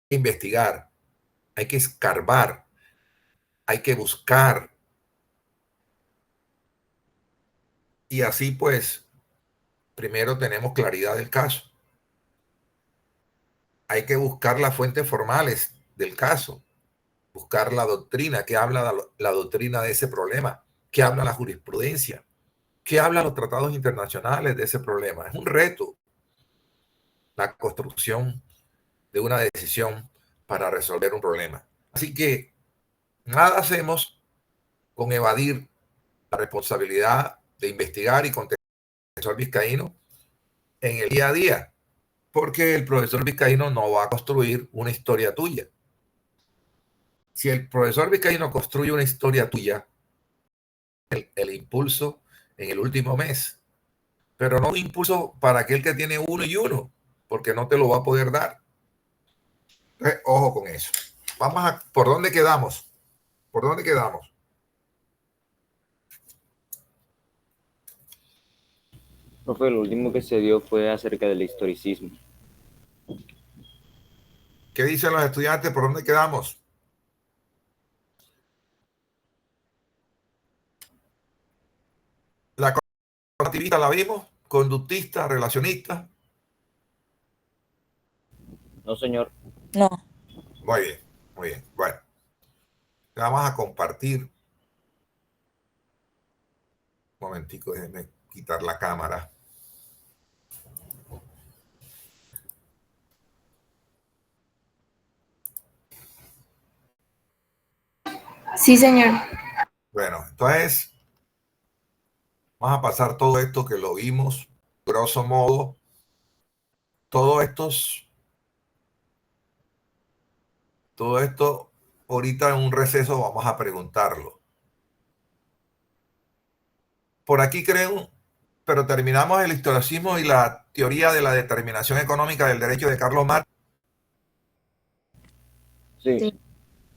investigar, hay que escarbar, hay que buscar. Y así pues, primero tenemos claridad del caso. Hay que buscar las fuentes formales del caso, buscar la doctrina, qué habla la doctrina de ese problema, qué habla la jurisprudencia, qué hablan los tratados internacionales de ese problema. Es un reto la construcción de una decisión para resolver un problema. Así que nada hacemos con evadir la responsabilidad de investigar y contestar al profesor Vizcaíno en el día a día, porque el profesor Vizcaíno no va a construir una historia tuya. Si el profesor Vizcaíno construye una historia tuya, el impulso en el último mes, pero no un impulso para aquel que tiene uno y uno, porque no te lo va a poder dar. Entonces, ojo con eso. Vamos a, ¿por dónde quedamos? ¿Por dónde quedamos? Profe, lo último que se dio fue acerca del historicismo. ¿Qué dicen los estudiantes? ¿Por dónde quedamos? La conductivista la vimos, conductista, relacionista. No, señor. No. Muy bien, muy bien. Bueno, vamos a compartir. Un momentico, déjenme quitar la cámara. Sí, señor. Bueno, entonces vamos a pasar todo esto que lo vimos, grosso modo, todo esto, ahorita en un receso vamos a preguntarlo. Por aquí creo, pero terminamos el historicismo y la teoría de la determinación económica del derecho de Carlos Marx. Sí. Sí.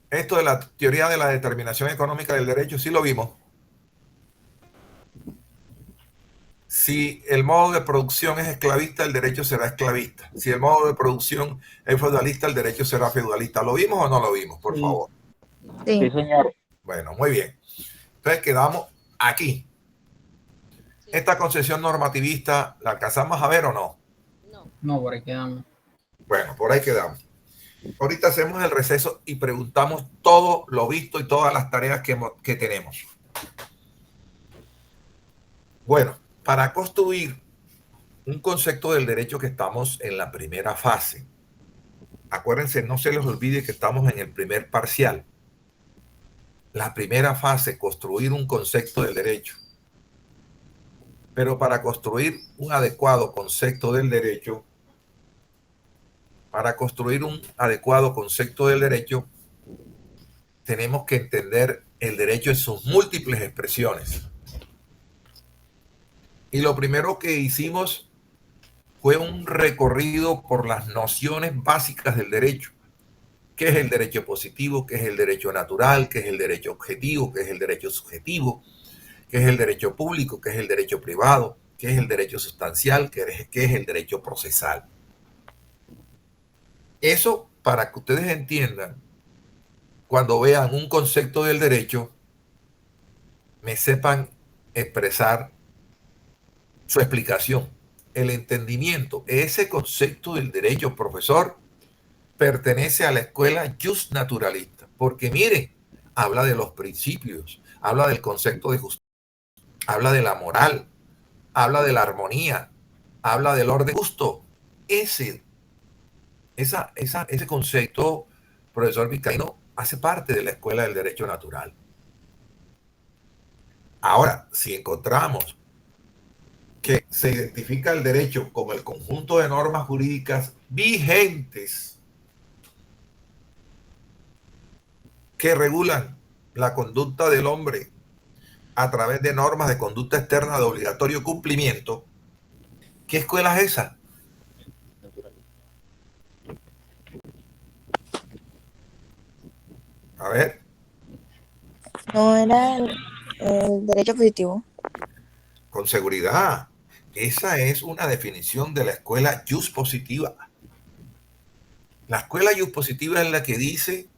Esto de la teoría de la determinación económica del derecho, sí lo vimos. Si el modo de producción es esclavista, el derecho será esclavista. Si el modo de producción es feudalista, el derecho será feudalista. ¿Lo vimos o no lo vimos? Por favor. Sí, Sí. señor. Bueno, muy bien. Entonces quedamos aquí. ¿Esta concepción normativista la alcanzamos a ver o no? No, por ahí quedamos. Bueno, por ahí quedamos. Ahorita hacemos el receso y preguntamos todo lo visto y todas las tareas que tenemos. Bueno, para construir un concepto del derecho que estamos en la primera fase. Acuérdense, no se les olvide que estamos en el primer parcial. La primera fase, construir un concepto del derecho. Pero para construir un adecuado concepto del derecho, tenemos que entender el derecho en sus múltiples expresiones. Y lo primero que hicimos fue un recorrido por las nociones básicas del derecho. ¿Qué es el derecho positivo? ¿Qué es el derecho natural? ¿Qué es el derecho objetivo? ¿Qué es el derecho subjetivo? ¿Qué es el derecho público? ¿Qué es el derecho privado? ¿Qué es el derecho sustancial? ¿Qué es el derecho procesal? Eso para que ustedes entiendan, cuando vean un concepto del derecho, me sepan expresar su explicación, el entendimiento. Ese concepto del derecho, profesor, pertenece a la escuela justnaturalista, porque miren, habla de los principios, habla del concepto de justicia, habla de la moral, habla de la armonía, habla del orden justo. Ese concepto, profesor Vizcaíno, hace parte de la escuela del derecho natural. Ahora, si encontramos que se identifica el derecho como el conjunto de normas jurídicas vigentes que regulan la conducta del hombre a través de normas de conducta externa de obligatorio cumplimiento, ¿qué escuela es esa? A ver. No era el derecho positivo. Con seguridad. Esa es una definición de la escuela justpositiva. La escuela positiva es la que dice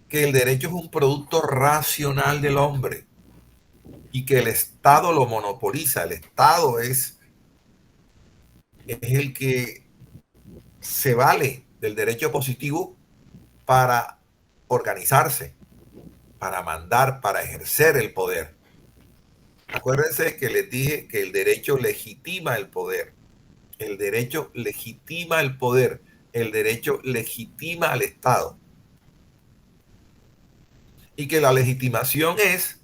que el derecho es un producto racional del hombre y que el Estado lo monopoliza. El Estado es el que se vale del derecho positivo para organizarse, para mandar, para ejercer el poder. Acuérdense que les dije que el derecho legitima el poder. El derecho legitima el poder. El derecho legitima al Estado. Y que la legitimación es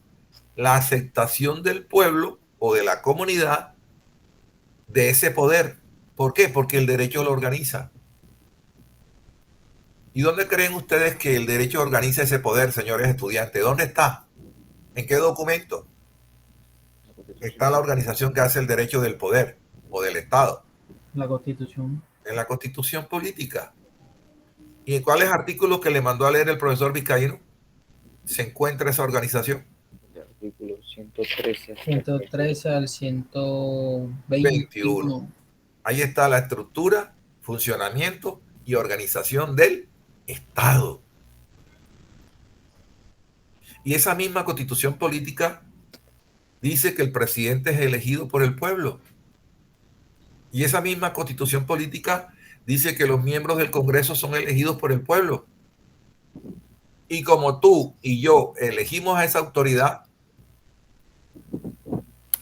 la aceptación del pueblo o de la comunidad de ese poder. ¿Por qué? Porque el derecho lo organiza. ¿Y dónde creen ustedes que el derecho organiza ese poder, señores estudiantes? ¿Dónde está? ¿En qué documento está la organización que hace el derecho del poder o del Estado? La Constitución. En la Constitución política. ¿Y en cuáles artículos que le mandó a leer el profesor Vizcaíno se encuentra esa organización? El artículo 113. 113 al 121. 21. Ahí está la estructura, funcionamiento y organización del Estado. Y esa misma Constitución política dice que el presidente es elegido por el pueblo. Y esa misma Constitución política dice que los miembros del Congreso son elegidos por el pueblo. Y como tú y yo elegimos a esa autoridad,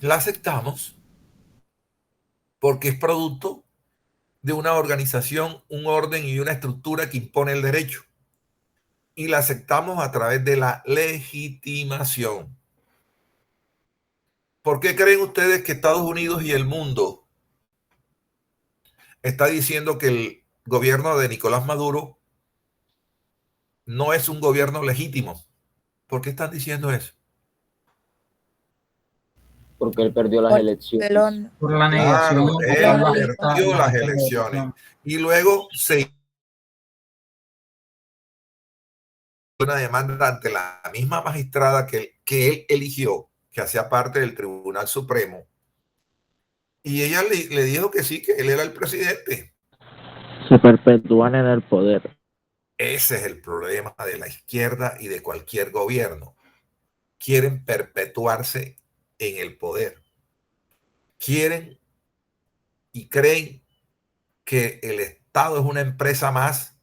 la aceptamos porque es producto de una organización, un orden y una estructura que impone el derecho. Y la aceptamos a través de la legitimación. ¿Por qué creen ustedes que Estados Unidos y el mundo está diciendo que el gobierno de Nicolás Maduro no es un gobierno legítimo? ¿Por qué están diciendo eso? Porque él perdió las elecciones. Por la negación. Claro, él perdió las elecciones. Y luego se una demanda ante la misma magistrada que él eligió, que hacía parte del Tribunal Supremo. Y ella le dijo que sí, que él era el presidente. Se perpetúan en el poder. Ese es el problema de la izquierda y de cualquier gobierno. Quieren perpetuarse en el poder. Quieren y creen que el Estado es una empresa más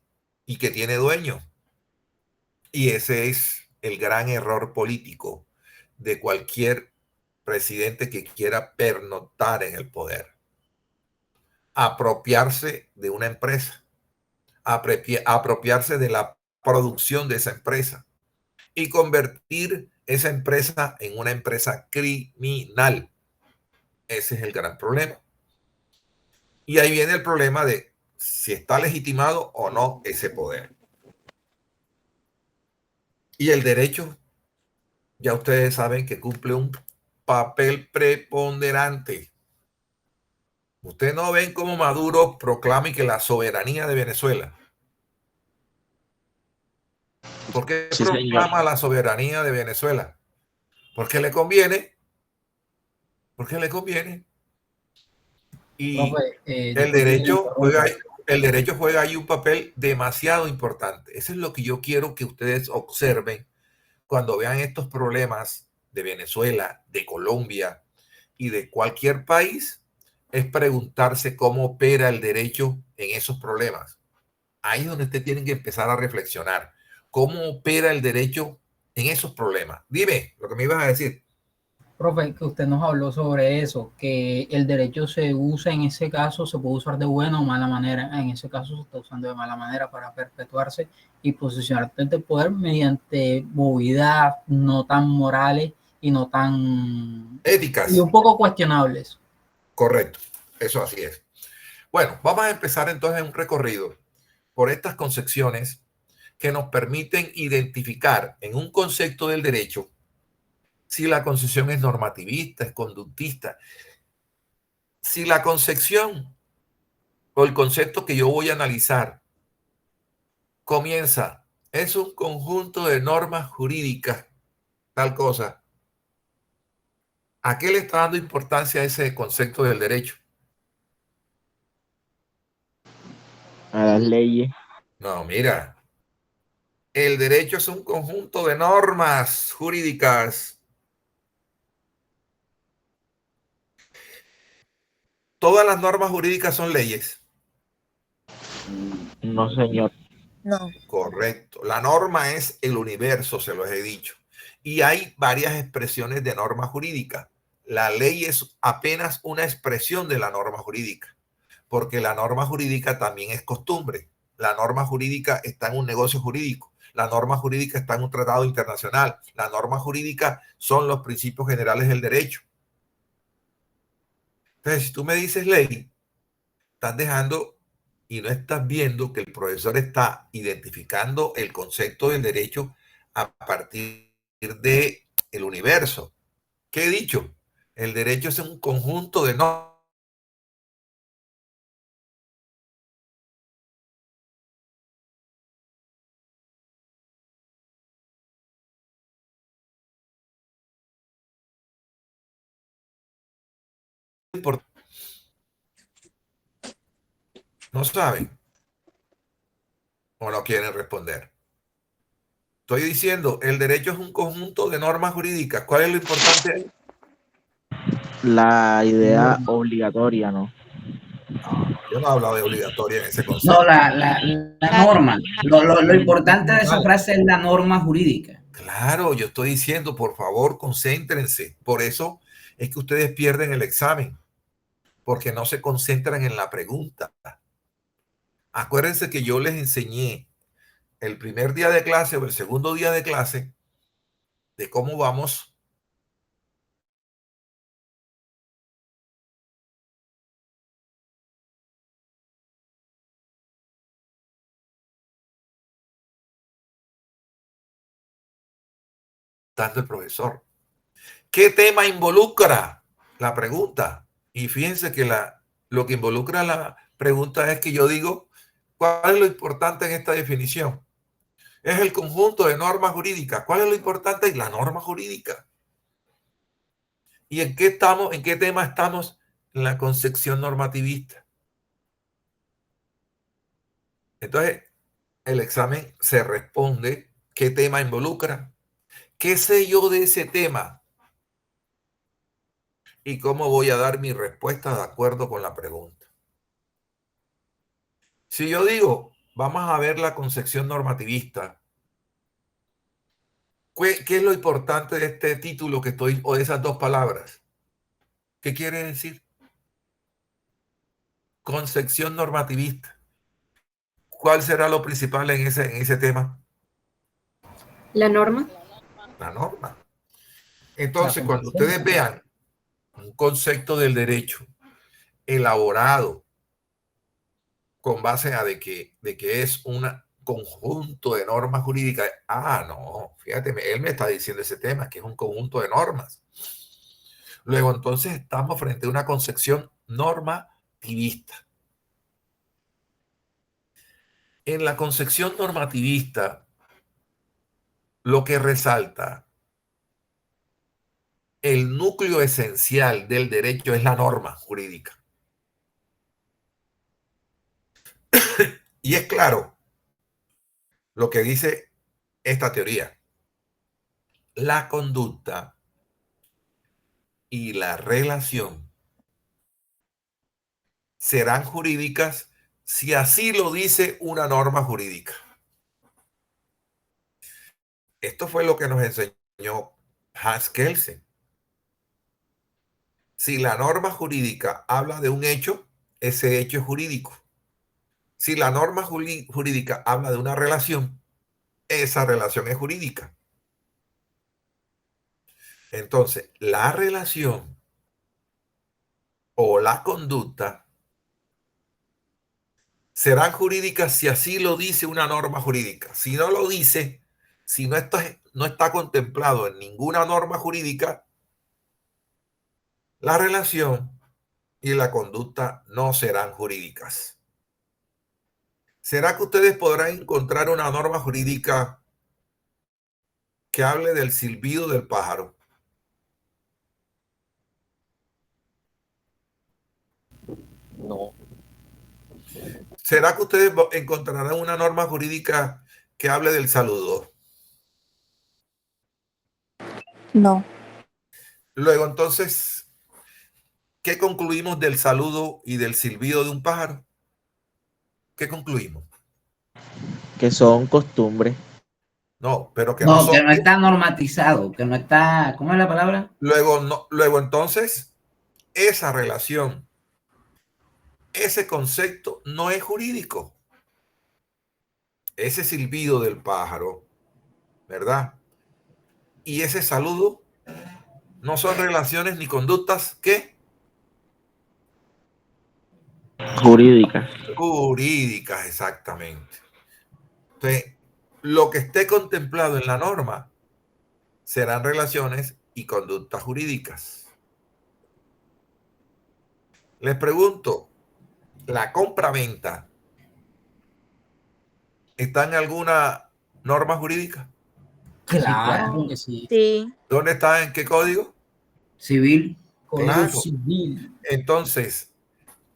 y que tiene dueño. Y ese es el gran error político de cualquier presidente que quiera pernoctar en el poder. Apropiarse de una empresa, apropiarse de la producción de esa empresa y convertir esa empresa en una empresa criminal. Ese es el gran problema. Y ahí viene el problema de si está legitimado o no ese poder. Y el derecho, ya ustedes saben que cumple un papel preponderante. Ustedes no ven cómo Maduro proclama que la soberanía de Venezuela. ¿Por qué proclama la soberanía de Venezuela? Porque le conviene. Porque le conviene. Y el derecho juega ahí un papel demasiado importante. Eso es lo que yo quiero que ustedes observen cuando vean estos problemas de Venezuela, de Colombia y de cualquier país, es preguntarse cómo opera el derecho en esos problemas. Ahí es donde ustedes tienen que empezar a reflexionar. ¿Cómo opera el derecho en esos problemas? Dime lo que me ibas a decir. Profe, que usted nos habló sobre eso, que el derecho se usa en ese caso, se puede usar de buena o mala manera. En ese caso se está usando de mala manera para perpetuarse y posicionarse ante el poder mediante movidas no tan morales y no tan éticas. Y un poco cuestionables. Correcto, eso así es. Bueno, vamos a empezar entonces un recorrido por estas concepciones que nos permiten identificar en un concepto del derecho si la concepción es normativista, es conductista. Si la concepción o el concepto que yo voy a analizar comienza, es un conjunto de normas jurídicas, tal cosa, ¿a qué le está dando importancia a ese concepto del derecho? A las leyes. No, mira, el derecho es un conjunto de normas jurídicas. Todas las normas jurídicas son leyes. No, señor. No. Correcto. La norma es el universo, se los he dicho. Y hay varias expresiones de norma jurídica. La ley es apenas una expresión de la norma jurídica, porque la norma jurídica también es costumbre. La norma jurídica está en un negocio jurídico. La norma jurídica está en un tratado internacional. La norma jurídica son los principios generales del derecho. Entonces, si tú me dices ley, estás dejando y no estás viendo que el profesor está identificando el concepto del derecho a partir de el universo. ¿Qué he dicho? El derecho es un conjunto de normas. No saben o no quieren responder. Estoy diciendo, el derecho es un conjunto de normas jurídicas. ¿Cuál es lo importante ahí? La idea obligatoria, ¿no? Yo no he hablado de obligatoria en ese No, concepto. la norma. Lo importante de esa frase es la norma jurídica. Claro, yo estoy diciendo, por favor, concéntrense. Por eso es que ustedes pierden el examen, porque no se concentran en la pregunta. Acuérdense que yo les enseñé el primer día de clase o el segundo día de clase de cómo vamos dando el profesor. ¿Qué tema involucra la pregunta? Y fíjense que lo que involucra la pregunta es que yo digo, ¿cuál es lo importante en esta definición? Es el conjunto de normas jurídicas. ¿Cuál es lo importante? La norma jurídica. ¿Y en qué estamos? ¿En qué tema estamos? En la concepción normativista. Entonces, el examen se responde qué tema involucra, qué sé yo de ese tema y cómo voy a dar mi respuesta de acuerdo con la pregunta. Si yo digo, vamos a ver la concepción normativista, ¿qué es lo importante de este título que estoy, o de esas dos palabras? ¿Qué quiere decir? Concepción normativista. ¿Cuál será lo principal en ese tema? La norma. La norma. La Entonces, cuando concepción. ustedes vean un concepto del derecho elaborado con base a de que es un conjunto de normas jurídicas, no, fíjate, él me está diciendo ese tema, que es un conjunto de normas. Luego, entonces, estamos frente a una concepción normativista. En la concepción normativista, lo que resalta el núcleo esencial del derecho es la norma jurídica. Y es claro lo que dice esta teoría. La conducta y la relación serán jurídicas si así lo dice una norma jurídica. Esto fue lo que nos enseñó Hans Kelsen. Si la norma jurídica habla de un hecho, ese hecho es jurídico. Si la norma jurídica habla de una relación, esa relación es jurídica. Entonces, la relación o la conducta serán jurídicas si así lo dice una norma jurídica. Si no lo dice, si no está contemplado en ninguna norma jurídica, la relación y la conducta no serán jurídicas. ¿Será que ustedes podrán encontrar una norma jurídica que hable del silbido del pájaro? No. ¿Será que ustedes encontrarán una norma jurídica que hable del saludo? No. Luego, entonces, ¿qué concluimos del saludo y del silbido de un pájaro? ¿Qué concluimos? Que son costumbres. No, pero que no No, son. que no está normatizado, que no está, ¿cómo es la palabra? Luego, no, luego entonces, esa relación, ese concepto no es jurídico. Ese silbido del pájaro, ¿verdad? Y ese saludo no son relaciones ni conductas que Jurídicas. jurídicas, exactamente. Entonces, lo que esté contemplado en la norma serán relaciones y conductas jurídicas. Les pregunto, ¿la compra-venta está en alguna norma jurídica? Claro claro. que sí. Sí. ¿Dónde está? ¿En qué código? Civil. Código Claro. civil. Entonces,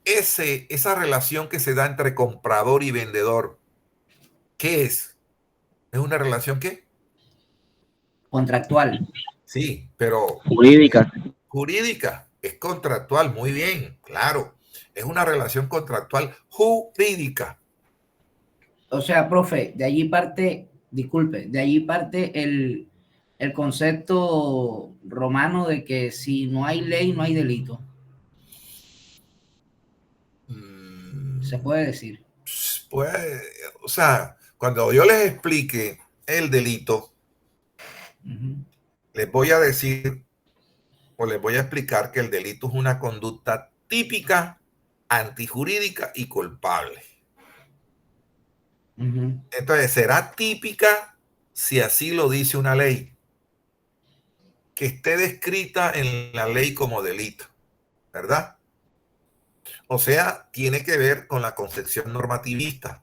esa relación que se da entre comprador y vendedor, ¿qué es? ¿Es una relación qué? Contractual. Sí, pero Jurídicas. jurídica, es contractual, muy bien, claro. Es una relación contractual jurídica. O sea, profe, de allí parte, disculpe, de allí parte el concepto romano de que si no hay ley, no hay delito. Se puede decir. Pues, o sea, cuando yo les explique el delito, les voy a decir o les voy a explicar que el delito es una conducta típica, antijurídica y culpable. Entonces, será típica si así lo dice una ley, que esté descrita en la ley como delito, ¿verdad? O sea, tiene que ver con la concepción normativista.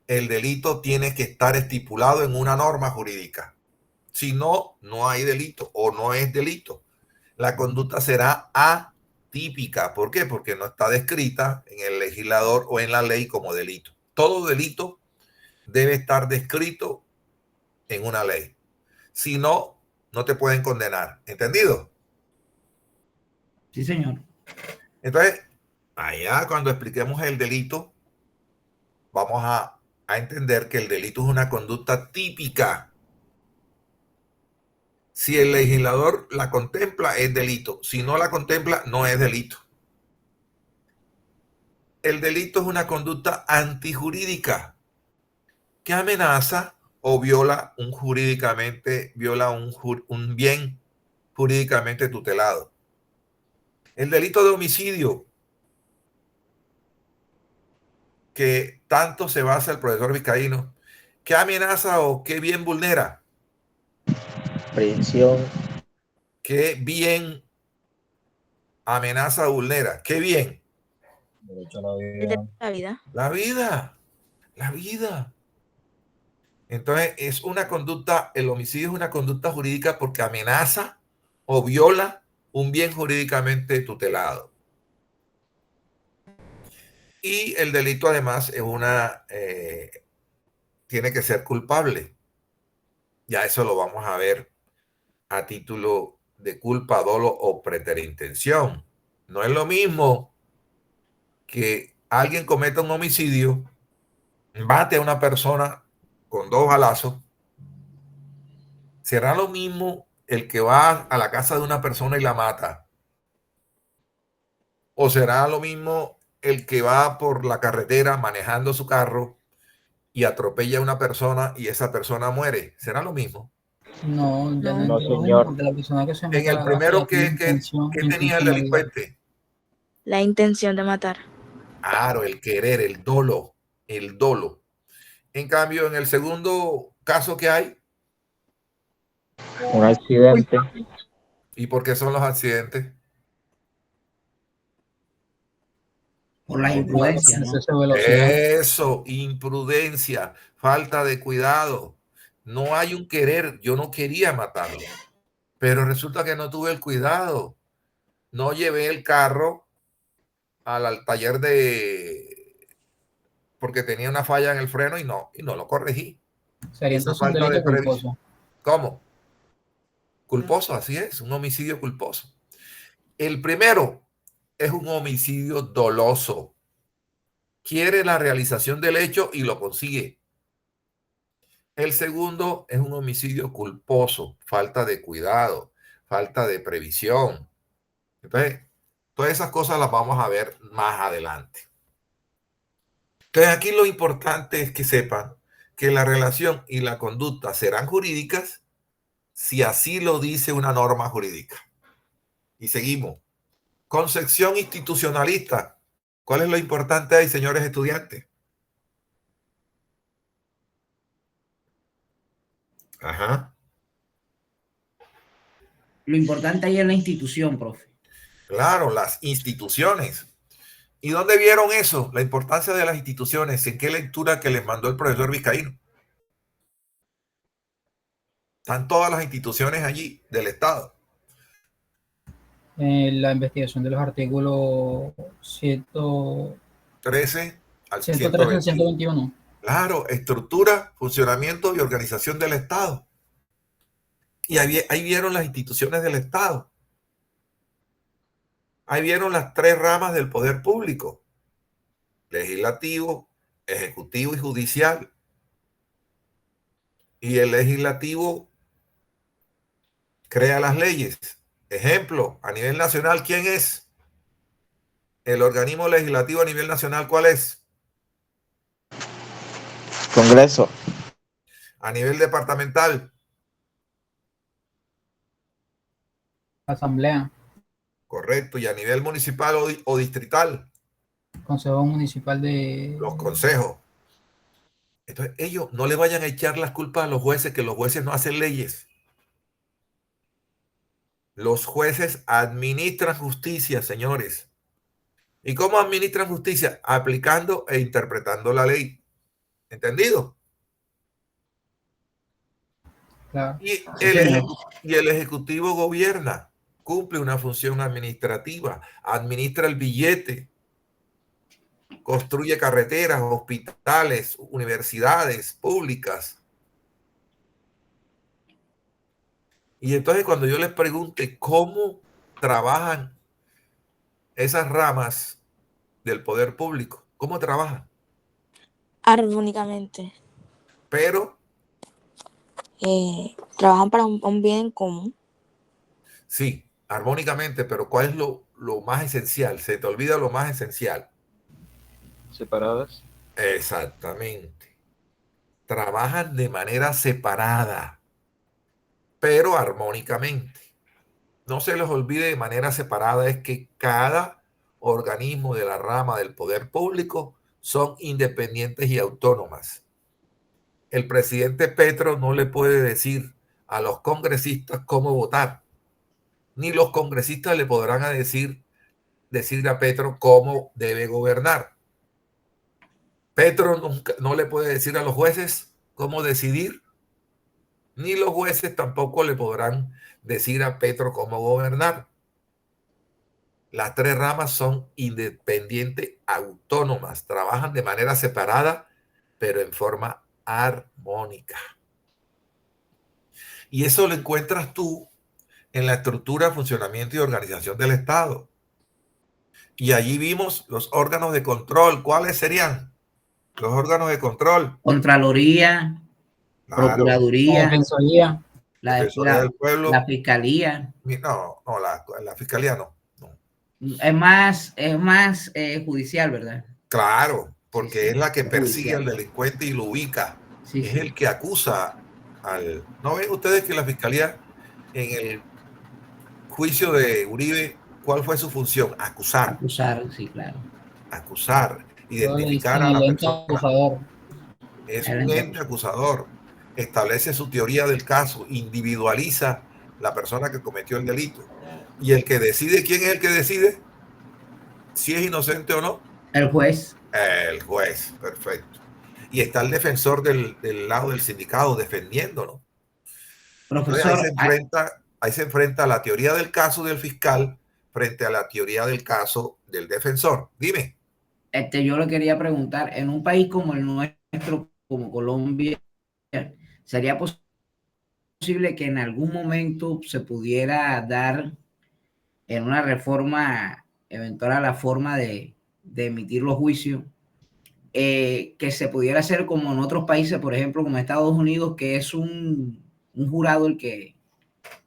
El delito tiene que estar estipulado en una norma jurídica. Si no, no hay delito o no es delito. La conducta será atípica. ¿Por qué? Porque no está descrita en el legislador o en la ley como delito. Todo delito debe estar descrito en una ley. Si no, no te pueden condenar. ¿Entendido? Sí, señor. Entonces, allá cuando expliquemos el delito, vamos a entender que el delito es una conducta típica. Si el legislador la contempla, es delito. Si no la contempla, no es delito. El delito es una conducta antijurídica que amenaza o viola un bien jurídicamente tutelado. El delito de homicidio, que tanto se basa el profesor Vizcaíno, ¿qué amenaza o qué bien vulnera? Prisión. ¿Qué bien amenaza o vulnera? ¿Qué bien? Derecho a la El vida. derecho a la vida. La vida. La vida. Entonces, es una conducta, el homicidio es una conducta jurídica porque amenaza o viola un bien jurídicamente tutelado. Y el delito además es tiene que ser culpable. Ya eso lo vamos a ver a título de culpa, dolo o preterintención. No es lo mismo que alguien cometa un homicidio, mate a una persona con 2 balazos. ¿Será lo mismo el que va a la casa de una persona y la mata? ¿O será lo mismo el que va por la carretera manejando su carro y atropella a una persona y esa persona muere? ¿Será lo mismo? No, ya no No. No, es lo mismo, señor. porque la persona que se En mete a el la casa primero, ya tiene ¿qué tenía el intencionalidad. delincuente? La intención de matar. Claro, el querer, el dolo, el dolo. En cambio, en el segundo caso que hay, Un accidente. ¿y por qué son los accidentes? Por las La imprudencias, ¿no? exceso de velocidad. Eso, imprudencia, falta de cuidado. No hay un querer, yo no quería matarlo, pero resulta que no tuve el cuidado. No llevé el carro al taller de porque tenía una falla en el freno y no lo corregí. Sería Esa entonces un falta de delito previsión. culposo. ¿Cómo? Culposo, así es, un homicidio culposo. El primero es un homicidio doloso. Quiere la realización del hecho y lo consigue. El segundo es un homicidio culposo, falta de cuidado, falta de previsión. Entonces, todas esas cosas las vamos a ver más adelante. Entonces, aquí lo importante es que sepan que la relación y la conducta serán jurídicas si así lo dice una norma jurídica. Y seguimos. Concepción institucionalista. ¿Cuál es lo importante ahí, señores estudiantes? Ajá. Lo importante ahí es la institución, profe. Claro, las instituciones. ¿Y dónde vieron eso? La importancia de las instituciones. ¿En qué lectura que les mandó el profesor Vizcaíno? Están todas las instituciones allí del Estado. La investigación de los artículos 13 al 113 al 121. 121. Claro, estructura, funcionamiento y organización del Estado. Y ahí vieron las instituciones del Estado. Ahí vieron las tres ramas del poder público: legislativo, ejecutivo y judicial. Y el legislativo crea las leyes. Ejemplo, a nivel nacional, ¿quién es? El organismo legislativo a nivel nacional, ¿cuál es? Congreso. A nivel departamental. Asamblea. Correcto. Y a nivel municipal o distrital. Consejo Municipal de... Los consejos. Entonces, ellos no le vayan a echar las culpas a los jueces, que los jueces no hacen leyes. Los jueces administran justicia, señores. ¿Y cómo administran justicia? Aplicando e interpretando la ley. ¿Entendido? Claro. Y el Ejecutivo gobierna, cumple una función administrativa, administra el billete, construye carreteras, hospitales, universidades públicas. Y entonces cuando yo les pregunte cómo trabajan esas ramas del poder público, ¿cómo trabajan? Armónicamente. Pero trabajan para un bien común. sí, armónicamente, pero ¿cuál es lo más esencial? Se te olvida lo más esencial. Separadas. Exactamente. Trabajan de manera separada, pero armónicamente. No se les olvide, de manera separada es que cada organismo de la rama del poder público son independientes y autónomas. El presidente Petro no le puede decir a los congresistas cómo votar, ni los congresistas le podrán decir a Petro cómo debe gobernar. Petro no le puede decir a los jueces cómo decidir, ni los jueces tampoco le podrán decir a Petro cómo gobernar. Las tres ramas son independientes, autónomas, trabajan de manera separada, pero en forma armónica. Y eso lo encuentras tú en la estructura, funcionamiento y organización del Estado. Y allí vimos los órganos de control. ¿Cuáles serían los órganos de control? Contraloría, Claro. Procuraduría, Defensoría. Defensoría del Pueblo. la Fiscalía. No, la Fiscalía no. Es más judicial, ¿verdad? Claro, porque Sí, es la que persigue judicial. al delincuente y lo ubica. Sí, es sí. el que acusa al... ¿No ven ustedes que la Fiscalía en el juicio de Uribe, cuál fue su función? Acusar. Acusar, sí, claro. Acusar, identificar a la persona. Acusador. Es un ente acusador. Establece su teoría del caso, individualiza la persona que cometió el delito. Y el que decide, ¿quién es el que decide? Si es inocente o no. El juez. El juez, perfecto. Y está el defensor del lado del sindicato defendiéndolo. Profesor, ahí se enfrenta la teoría del caso del fiscal frente a la teoría del caso del defensor. Dime. yo le quería preguntar, en un país como el nuestro, como Colombia, ¿sería posible que en algún momento se pudiera dar en una reforma eventual a la forma de emitir los juicios, que se pudiera hacer como en otros países, por ejemplo, como Estados Unidos, que es un jurado el que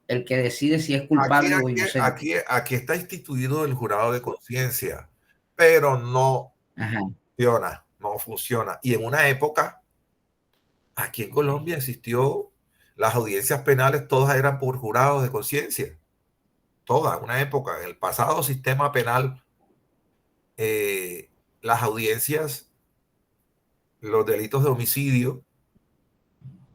decide si es culpable o inocente? Aquí está instituido el jurado de conciencia, pero no funciona, no funciona. Y en una época, aquí en Colombia existió, las audiencias penales todas eran por jurados de conciencia. Toda una época, en el pasado sistema penal, las audiencias, los delitos de homicidio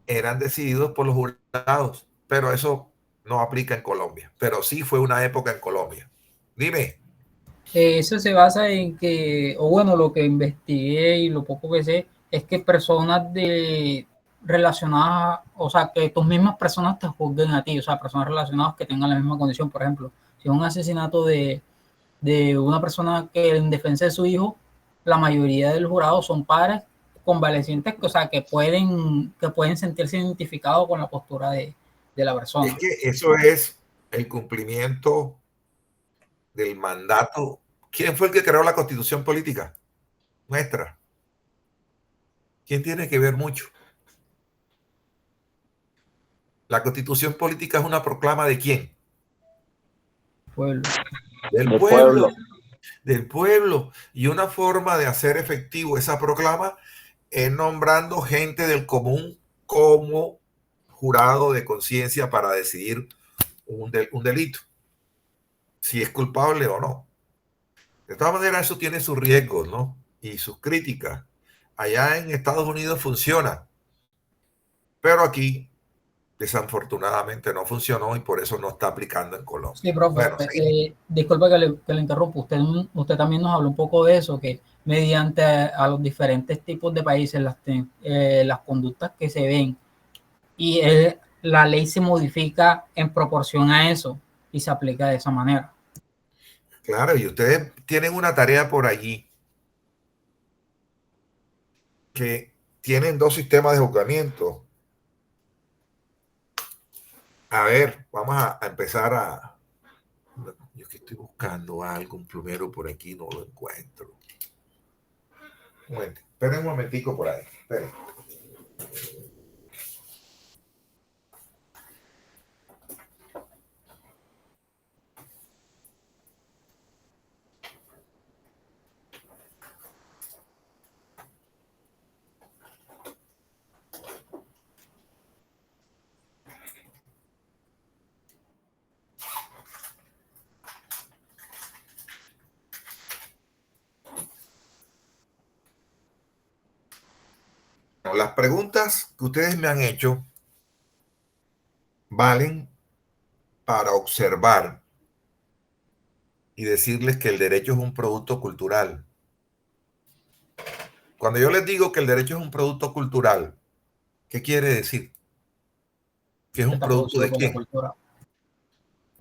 eran decididos por los jurados, pero eso no aplica en Colombia, pero sí fue una época en Colombia. Dime. Eso se basa en que, o bueno, lo que investigué y lo poco que sé, es que personas relacionadas, o sea, que tus mismas personas te juzguen a ti, o sea, personas relacionadas que tengan la misma condición. Por ejemplo, si es un asesinato de una persona que en defensa de su hijo, la mayoría del jurado son padres convalecientes, o sea, que pueden sentirse identificados con la postura de la persona. Es que eso es el cumplimiento del mandato. ¿Quién fue el que creó la Constitución política nuestra? ¿Quién tiene que ver mucho? La Constitución política es una proclama ¿de quién? Pueblo. Del pueblo. Del pueblo. Y una forma de hacer efectivo esa proclama es nombrando gente del común como jurado de conciencia para decidir un delito, si es culpable o no. De todas maneras, eso tiene sus riesgos, ¿no? Y sus críticas. Allá en Estados Unidos funciona, pero aquí desafortunadamente no funcionó y por eso no está aplicando en Colombia. Sí, profe, bueno, disculpe que le interrumpa. Usted también nos habló un poco de eso, que mediante a los diferentes tipos de países, las conductas que se ven y la ley se modifica en proporción a eso y se aplica de esa manera. Claro, y ustedes tienen una tarea por allí, que tienen dos sistemas de juzgamiento. A ver, vamos a empezar a... Yo que estoy buscando algo, un plumero por aquí, no lo encuentro. Esperen un momentico por ahí. Esperen. Las preguntas que ustedes me han hecho valen para observar y decirles que el derecho es un producto cultural. Cuando yo les digo que el derecho es un producto cultural, ¿qué quiere decir? Que es un producto de quién.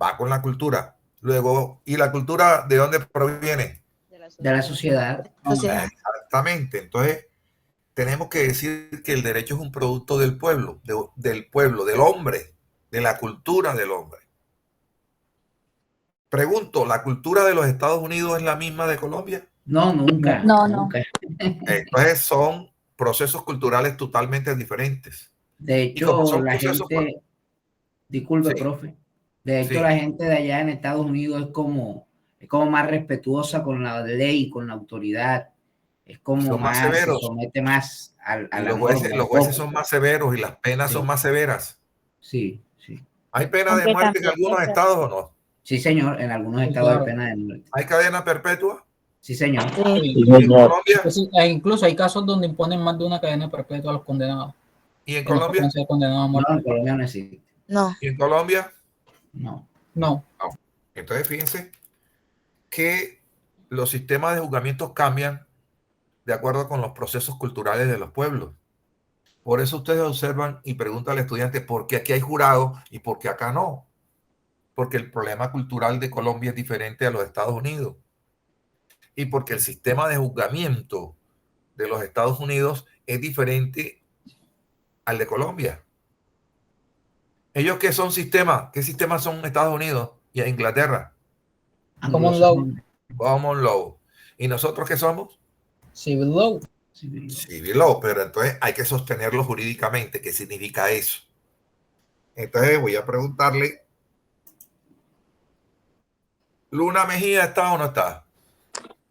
Va con la cultura. Luego, ¿y la cultura de dónde proviene? De la sociedad. Exactamente. Entonces, tenemos que decir que el derecho es un producto del pueblo, del hombre, de la cultura del hombre. Pregunto, ¿la cultura de los Estados Unidos es la misma de Colombia? No, nunca. No. Nunca. Entonces son procesos culturales totalmente diferentes. De hecho, la gente, disculpe, sí, profe, de hecho, sí, la gente de allá en Estados Unidos es como más respetuosa con la ley, con la autoridad. Es como son más severos. Se somete más a los jueces son más severos y las penas son más severas. Sí, sí. ¿Hay pena de muerte en algunos estados o no? Sí, señor, en algunos estados hay pena de muerte. ¿Hay cadena perpetua? Sí, señor. ¿Y en Colombia? Incluso hay casos donde imponen más de una cadena perpetua a los condenados. ¿Y en Colombia? No, en Colombia no existe. No. ¿Y en Colombia? No. Entonces, fíjense que los sistemas de juzgamientos cambian de acuerdo con los procesos culturales de los pueblos. Por eso ustedes observan y preguntan al estudiante por qué aquí hay jurado y por qué acá no. Porque el problema cultural de Colombia es diferente a los Estados Unidos. y porque el sistema de juzgamiento de los Estados Unidos es diferente al de Colombia. ¿Ellos qué son sistemas? ¿Qué sistemas son Estados Unidos y Inglaterra? Common law. Common law. ¿Y nosotros qué somos? Civil law. Civil law, pero entonces hay que sostenerlo jurídicamente. ¿Qué significa eso? Entonces voy a preguntarle, ¿Luna Mejía está o no está?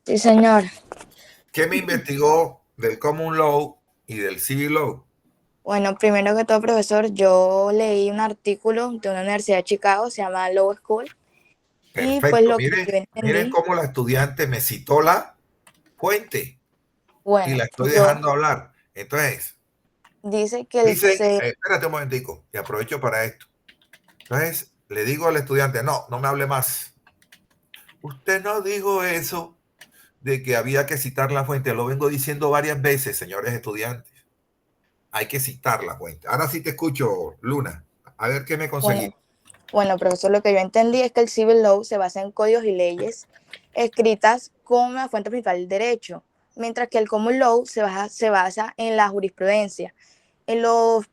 Sí, señor. ¿Qué me investigó del common law y del civil law? Bueno, primero que todo, profesor, yo leí un artículo de una universidad de Chicago, se llama Law School, y pues Perfecto. lo que Miren, yo entendí, miren cómo la estudiante me citó la fuente y bueno, la estoy yo dejando hablar. Entonces, dice que dice, espérate un momentico, y aprovecho para esto. Entonces, le digo al estudiante, no, no me hable más. Usted no dijo eso de que había que citar la fuente. Lo vengo diciendo varias veces, señores estudiantes. Hay que citar la fuente. Ahora sí te escucho, Luna. A ver qué me conseguí. bueno, profesor, lo que yo entendí es que el Civil Law se basa en códigos y leyes escritas como la fuente principal del derecho, mientras que el Common Law se basa en la jurisprudencia, en los,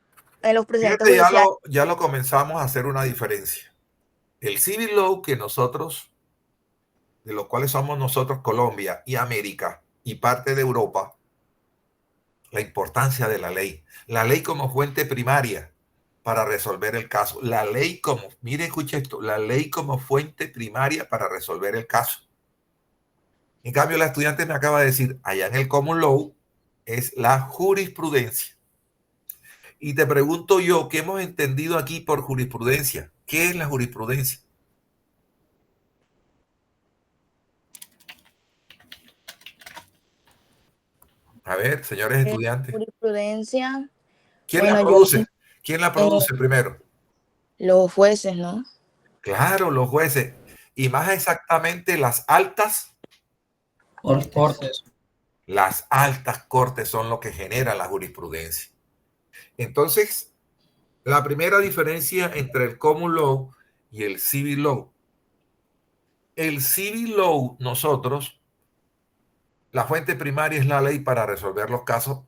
en los procedimientos Fíjate, judiciales. ya lo comenzamos a hacer una diferencia. El civil law que nosotros, de los cuales somos nosotros Colombia y América y parte de Europa, la importancia de la ley. La ley como fuente primaria para resolver el caso. La ley como, mire, escuche esto, la ley como fuente primaria para resolver el caso. En cambio, la estudiante me acaba de decir, allá en el common law es la jurisprudencia. Y te pregunto yo, ¿qué hemos entendido aquí por jurisprudencia? ¿Qué es la jurisprudencia? A ver, señores estudiantes, Jurisprudencia, ¿quién la bueno, produce? ¿Quién la eh, produce primero? los jueces, ¿no? Claro, los jueces. Y más exactamente las altas. Cortes. Las altas cortes son lo que genera la jurisprudencia. Entonces, la primera diferencia entre el common law y el civil law. El civil law, nosotros, la fuente primaria es la ley para resolver los casos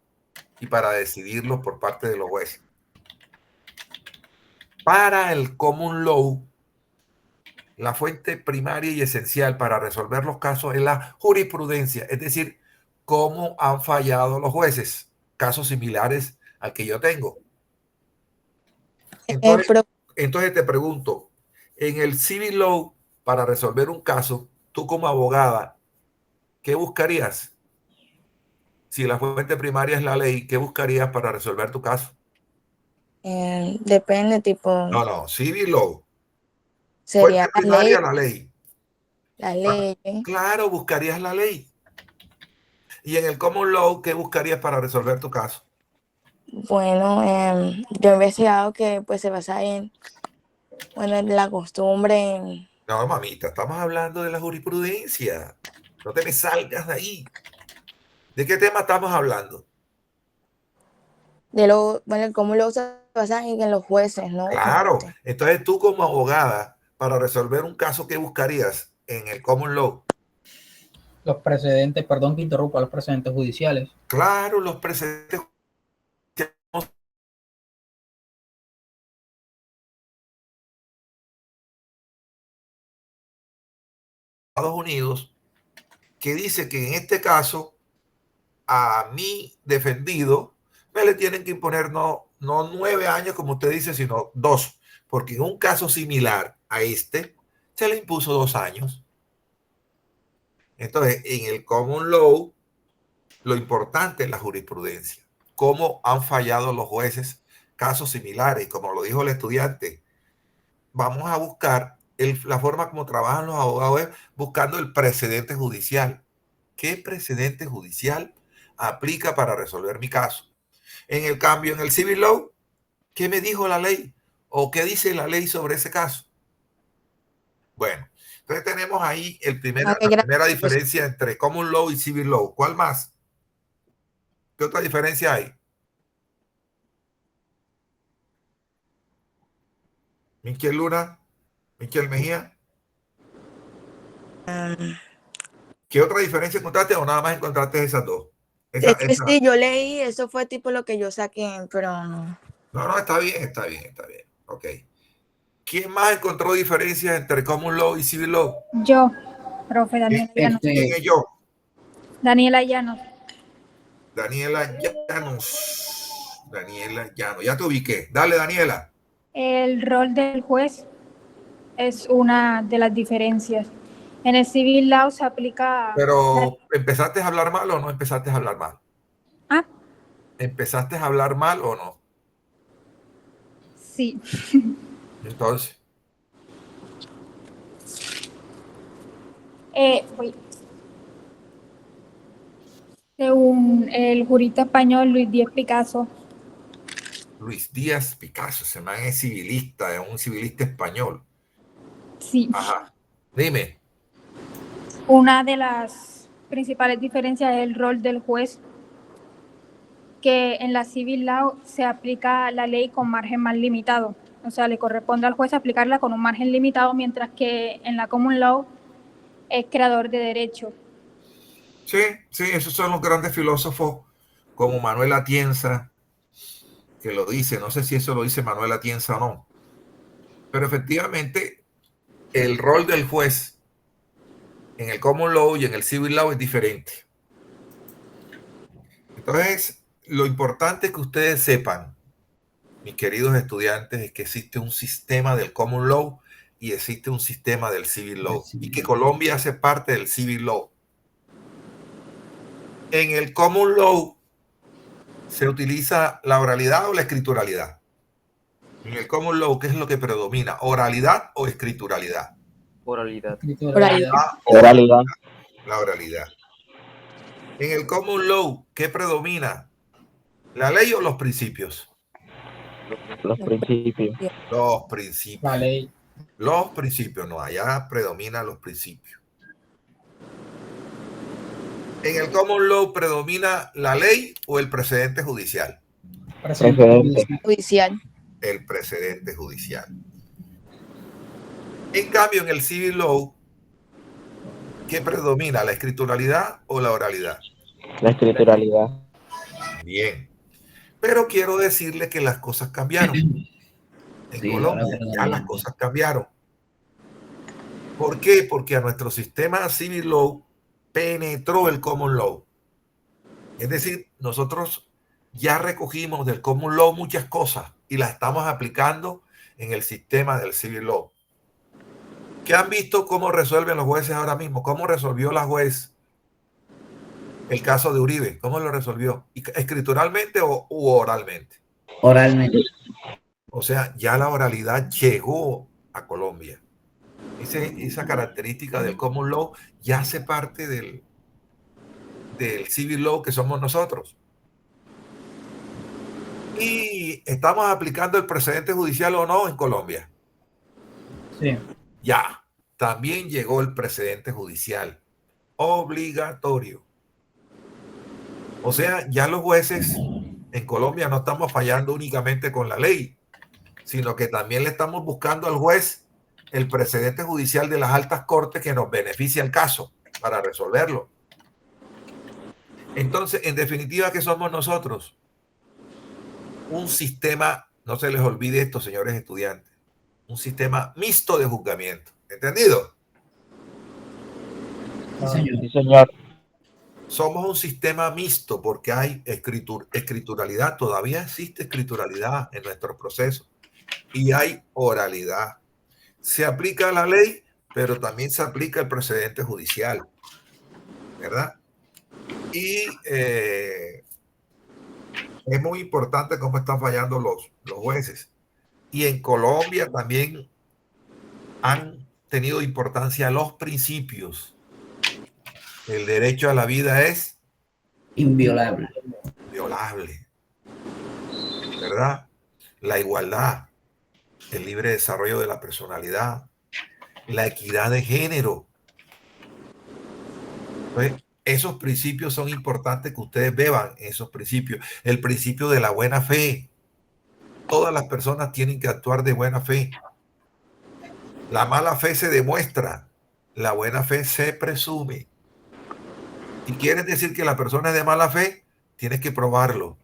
y para decidirlos por parte de los jueces. Para el common law, la fuente primaria y esencial para resolver los casos es la jurisprudencia, es decir, cómo han fallado los jueces, casos similares al que yo tengo. Entonces, Pero entonces te pregunto, en el civil law, para resolver un caso, tú como abogada, ¿qué buscarías? Si la fuente primaria es la ley, ¿qué buscarías para resolver tu caso? depende, tipo, No, civil law. Fuente sería primaria, la ley. las leyes. Claro, buscarías la ley. Y en el common law, ¿qué buscarías para resolver tu caso? Bueno, yo he investigado que pues se basa en, bueno, en la costumbre, No, mamita, estamos hablando de la jurisprudencia. No te me salgas de ahí. ¿De qué tema estamos hablando? de lo, bueno, cómo lo se basa en los jueces, ¿no? Claro. Entonces tú como abogada, para resolver un caso, ¿qué buscarías en el common law? Los precedentes, perdón que interrumpa, los precedentes judiciales. Claro, los precedentes de Estados Unidos, que dice que en este caso a mi defendido me le tienen que imponer no 9 años, como usted dice, sino 2, porque en un caso similar a este se le impuso 2 años. Entonces, en el common law, lo importante es la jurisprudencia, cómo han fallado los jueces casos similares, como lo dijo el estudiante. Vamos a buscar la forma como trabajan los abogados, buscando el precedente judicial. ¿Qué precedente judicial aplica para resolver mi caso? En el cambio, en el civil law, ¿qué me dijo la ley? ¿O qué dice la ley sobre ese caso? Bueno, entonces tenemos ahí la primera diferencia entre common law y civil law. ¿Cuál más? ¿Qué otra diferencia hay? Miquel Luna, Miquel Mejía. ¿Qué otra diferencia encontraste o nada más encontraste esas dos? Es que sí, yo leí, eso fue tipo lo que yo saqué, pero no. No, está bien, está bien, está bien. Ok. ¿Quién más encontró diferencias entre Common Law y Civil Law? Yo, profe Daniela Llanos. ¿Quién es yo? Daniela Llanos. Daniela Llanos. Daniela Llanos. Ya te ubiqué. Dale, Daniela. El rol del juez es una de las diferencias. En el Civil Law se aplica... Pero, ¿empezaste a hablar mal o no empezaste a hablar mal? Ah, ¿Empezaste a hablar mal o no? sí. Entonces, Según el jurista español Luis Díaz Picasso, Luis Díaz Picasso, ese man es civilista, es un civilista español. sí. Ajá. Dime. Una de las principales diferencias es el rol del juez, que en la Civil Law se aplica la ley con margen más limitado. O sea, le corresponde al juez aplicarla con un margen limitado, mientras que en la Common Law es creador de derecho. Sí, sí, esos son los grandes filósofos como Manuel Atienza, que lo dice. No sé si eso lo dice Manuel Atienza o no. Pero efectivamente, el rol del juez en el Common Law y en el Civil Law es diferente. Entonces, lo importante es que ustedes sepan, mis queridos estudiantes, es que existe un sistema del Common Law y existe un sistema del Civil Law, y que Colombia hace parte del Civil Law. En el Common Law se utiliza la oralidad o la escrituralidad. En el Common Law, ¿qué es lo que predomina? ¿Oralidad o escrituralidad? Oralidad. Oralidad. La oralidad. En el Common Law, ¿qué predomina? ¿La ley o los principios? Los principios. Los principios. La ley. Los principios, no, allá predominan los principios. En el Common Law predomina la ley o el precedente judicial. Precedente. Judicial. El precedente judicial. En cambio, en el Civil Law, ¿qué predomina? ¿La escrituralidad o la oralidad? La escrituralidad. Bien. Pero quiero decirle que las cosas cambiaron. En Sí, Colombia ya las cosas cambiaron. ¿Por qué? Porque a nuestro sistema Civil Law penetró el Common Law. Es decir, nosotros ya recogimos del Common Law muchas cosas y las estamos aplicando en el sistema del Civil Law. ¿Qué han visto cómo resuelven los jueces ahora mismo? ¿Cómo resolvió la juez el caso de Uribe? ¿Cómo lo resolvió? ¿Escrituralmente u oralmente? Oralmente. O sea, ya la oralidad llegó a Colombia. Esa característica del Common Law ya hace parte del Civil Law que somos nosotros. ¿Y estamos aplicando el precedente judicial o no en Colombia? Sí. Ya, también llegó el precedente judicial obligatorio. O sea, ya los jueces en Colombia no estamos fallando únicamente con la ley, sino que también le estamos buscando al juez el precedente judicial de las altas cortes que nos beneficia el caso para resolverlo. Entonces, en definitiva, ¿qué somos nosotros? Un sistema, no se les olvide esto, señores estudiantes, un sistema mixto de juzgamiento. ¿Entendido? Sí, señor. Somos un sistema mixto porque hay escrituralidad, todavía existe escrituralidad en nuestro proceso y hay oralidad. Se aplica la ley, pero también se aplica el precedente judicial, ¿verdad? Y es muy importante cómo están fallando los jueces. Y en Colombia también han tenido importancia los principios. El derecho a la vida es Inviolable. inviolable, ¿verdad? La igualdad, el libre desarrollo de la personalidad, la equidad de género. Entonces, esos principios son importantes que ustedes beban esos principios. El principio de la buena fe. Todas las personas tienen que actuar de buena fe. La mala fe se demuestra, la buena fe se presume. Si quieres decir que la persona es de mala fe, tienes que probarlo.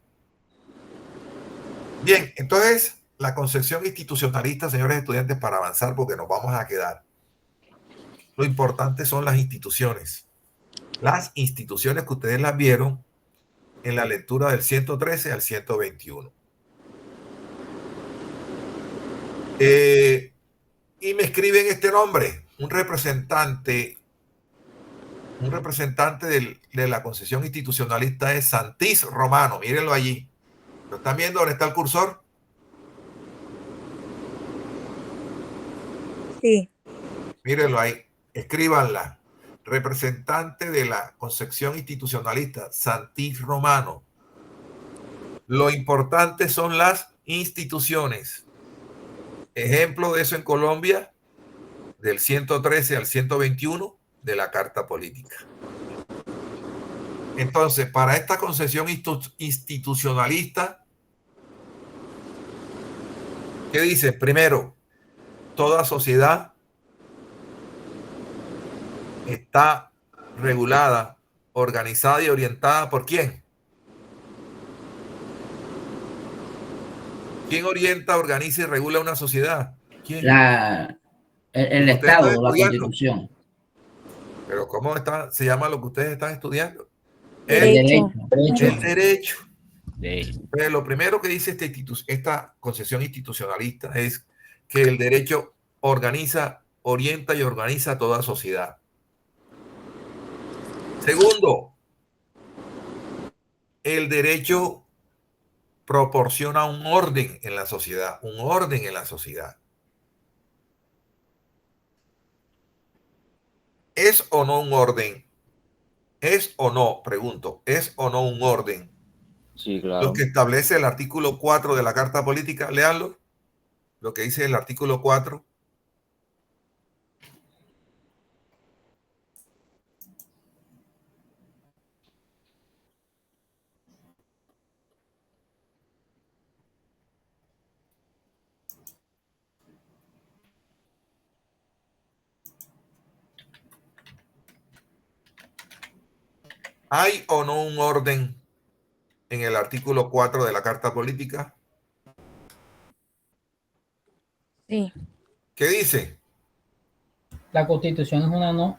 Bien, entonces la concepción institucionalista, señores estudiantes, para avanzar, porque nos vamos a quedar. Lo importante son las instituciones. Las instituciones que ustedes las vieron en la lectura del 113 al 121. Y me escriben este nombre, un representante de la concepción institucionalista es Santis Romano. Mírenlo allí. ¿Lo están viendo? ¿Dónde está el cursor? Sí. Mírenlo ahí. Escríbanla. Representante de la concepción institucionalista, Santis Romano. Lo importante son las instituciones. Ejemplo de eso en Colombia, del 113 al 121 de la Carta Política. Entonces, para esta concepción institucionalista, ¿qué dice? Primero, toda sociedad está regulada, organizada y orientada ¿por quién? ¿Quién orienta, organiza y regula una sociedad? ¿Quién? El Estado, la Constitución. Pero ¿cómo se llama lo que ustedes están estudiando? Derecho. El derecho. Pero lo primero que dice esta concepción institucionalista es que el derecho organiza, orienta y organiza a toda sociedad. Segundo, el derecho proporciona un orden en la sociedad, un orden en la sociedad. ¿Es o no un orden? ¿Es o no, pregunto, es o no un orden? Sí, claro. Lo que establece el artículo 4 de la Carta Política, léanlo, lo que dice el artículo 4. ¿Hay o no un orden en el artículo 4 de la Carta Política? Sí. ¿Qué dice? La Constitución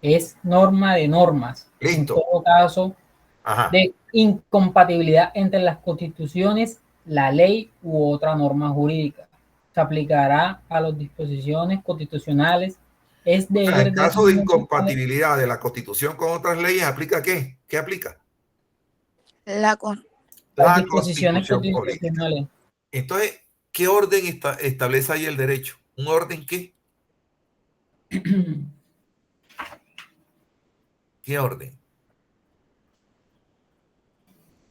es norma de normas. Listo. En todo caso, Ajá. de incompatibilidad entre las constituciones, la ley u otra norma jurídica. Se aplicará a las disposiciones constitucionales. Es deber En caso de incompatibilidad de la Constitución con otras leyes, ¿aplica qué? ¿Qué aplica? Las disposiciones constitucionales. Entonces, ¿qué orden establece ahí el derecho? ¿Un orden qué? ¿Qué orden?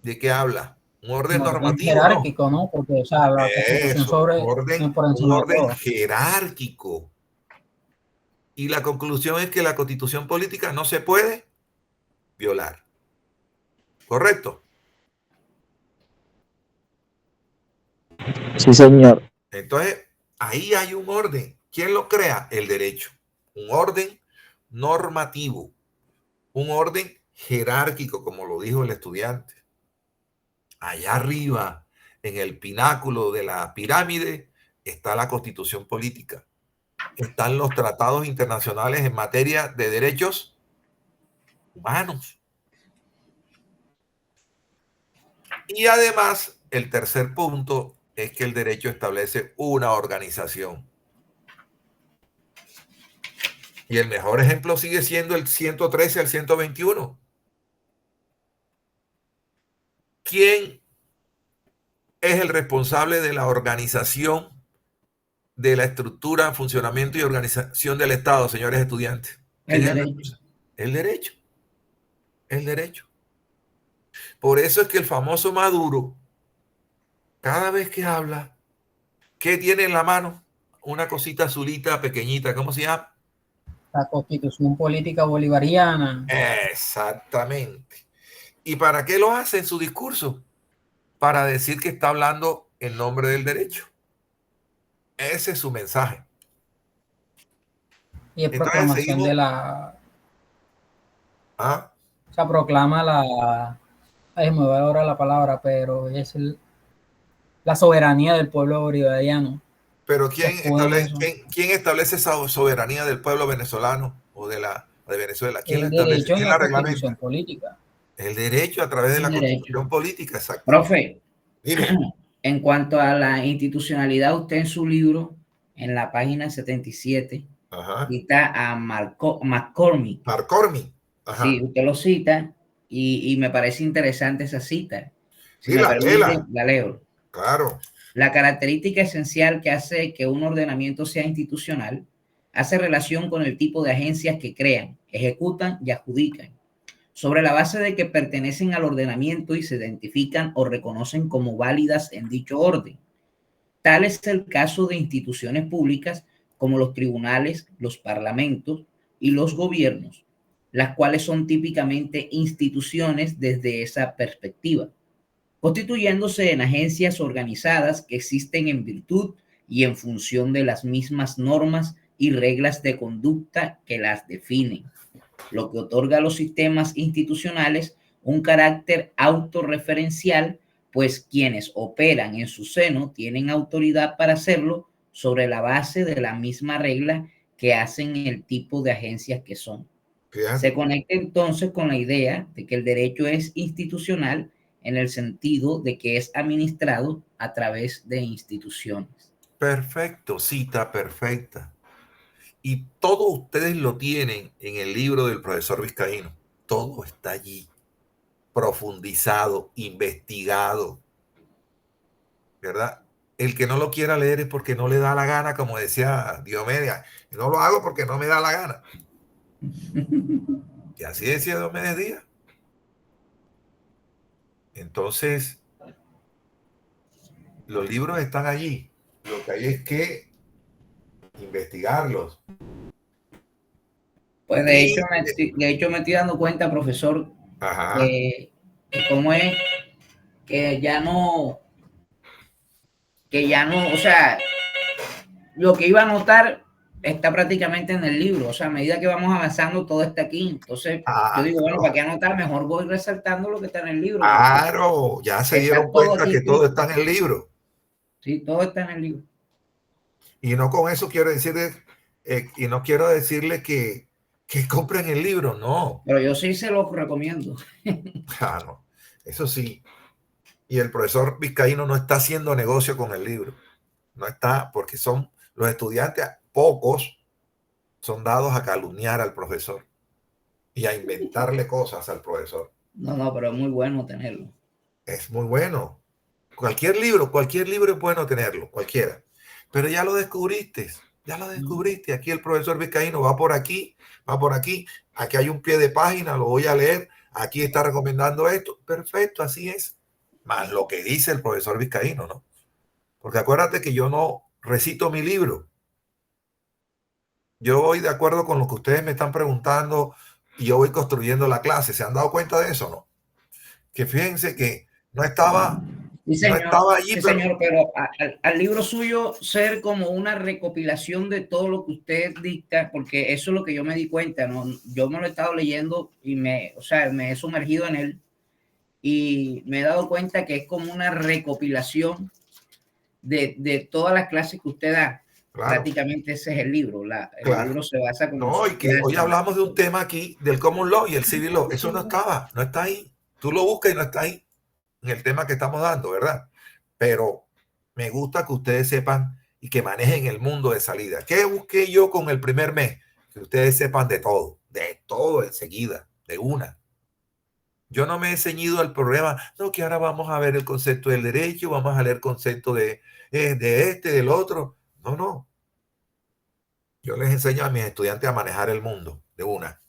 ¿De qué habla? Un orden normativo, jerárquico, ¿no? Porque, o sea, la Constitución sobre un orden jerárquico. Y la conclusión es que la Constitución política no se puede violar. ¿Correcto? Sí, señor. Entonces, ahí hay un orden. ¿Quién lo crea? El derecho. Un orden normativo. Un orden jerárquico, como lo dijo el estudiante. Allá arriba, en el pináculo de la pirámide, está la Constitución política. Están los tratados internacionales en materia de derechos humanos. Y además, el tercer punto es que el derecho establece una organización. Y el mejor ejemplo sigue siendo el 113 al 121. ¿Quién es el responsable de la organización, de la estructura, funcionamiento y organización del Estado, señores estudiantes? El derecho. El derecho. El derecho. Por eso es que el famoso Maduro, cada vez que habla, ¿qué tiene en la mano? Una cosita azulita, pequeñita, ¿cómo se llama? La Constitución Política Bolivariana. Exactamente. ¿Y para qué lo hace en su discurso? Para decir que está hablando en nombre del derecho. Ese es su mensaje. Y es proclamación de la... ¿Ah? sea, proclama la, ay, me va ahora la palabra, pero es la soberanía del pueblo bolivariano. Pero Se escuda en eso. ¿quién establece esa soberanía del pueblo venezolano o de Venezuela? ¿Quién la El establece? derecho en ¿Quién la la constitución reglamenta? política. El derecho a través de El la derecho. constitución política, exacto. Profe, Dime. en cuanto a la institucionalidad, usted en su libro, en la página 77, Ajá. cita a McCormick. McCormick. Sí, Ajá. usted lo cita y me parece interesante esa cita. Si me Dila, permite, léela. la leo. Claro. La característica esencial que hace que un ordenamiento sea institucional hace relación con el tipo de agencias que crean, ejecutan y adjudican, sobre la base de que pertenecen al ordenamiento y se identifican o reconocen como válidas en dicho orden. Tal es el caso de instituciones públicas como los tribunales, los parlamentos y los gobiernos, las cuales son típicamente instituciones desde esa perspectiva, constituyéndose en agencias organizadas que existen en virtud y en función de las mismas normas y reglas de conducta que las definen, lo que otorga a los sistemas institucionales un carácter autorreferencial, pues quienes operan en su seno tienen autoridad para hacerlo sobre la base de la misma regla que hacen el tipo de agencias que son. Fíjate. Se conecta entonces con la idea de que el derecho es institucional en el sentido de que es administrado a través de instituciones. Perfecto, cita perfecta. Y todos ustedes lo tienen en el libro del profesor Vizcaíno. Todo está allí, profundizado, investigado, ¿verdad? El que no lo quiera leer es porque no le da la gana, como decía Diomedes. No lo hago porque no me da la gana. Y así decía Diomedes Díaz. Entonces, los libros están allí. Lo que hay es que investigarlos. Pues de hecho me estoy dando cuenta, profesor, Ajá. que cómo es que ya no, o sea, lo que iba a anotar está prácticamente en el libro, o sea, a medida que vamos avanzando todo está aquí, entonces yo digo, bueno, ¿para qué anotar? Mejor voy resaltando lo que está en el libro. Claro, ya se dieron Está todo cuenta aquí que todo escrito. está en el libro. Sí, todo está en el libro. Y no con eso quiero decirle, y no quiero decirle que compren el libro, no. Pero yo sí se lo recomiendo. Claro, eso sí. Y el profesor Vizcaíno no está haciendo negocio con el libro. No está, porque son los estudiantes, pocos, son dados a calumniar al profesor y a inventarle cosas al profesor. No, pero es muy bueno tenerlo. Es muy bueno. Cualquier libro es bueno tenerlo, cualquiera. Pero ya lo descubriste, ya lo descubriste. Aquí el profesor Vizcaíno va por aquí, aquí hay un pie de página, lo voy a leer, aquí está recomendando esto. Perfecto, así es. Más lo que dice el profesor Vizcaíno, ¿no? Porque acuérdate que yo no recito mi libro. Yo voy de acuerdo con lo que ustedes me están preguntando y yo voy construyendo la clase. ¿Se han dado cuenta de eso, no? Que fíjense que no estaba allí, sí, señor, pero al libro suyo ser como una recopilación de todo lo que usted dicta, porque eso es lo que yo me di cuenta, ¿no? Yo me lo he estado leyendo y me he sumergido en él y me he dado cuenta que es como una recopilación de todas las clases que usted da. Claro. Prácticamente ese es el libro. El Claro. libro se basa como No, y que hoy hablamos de un tema aquí del common law y el civil law. Eso no está ahí. Tú lo buscas y no está ahí en el tema que estamos dando, ¿verdad? Pero me gusta que ustedes sepan y que manejen el mundo de salida. ¿Qué busqué yo con el primer mes? Que ustedes sepan de todo enseguida, de una. Yo no me he ceñido al problema, no, que ahora vamos a ver el concepto del derecho, vamos a leer el concepto de del otro. No. Yo les enseño a mis estudiantes a manejar el mundo de una,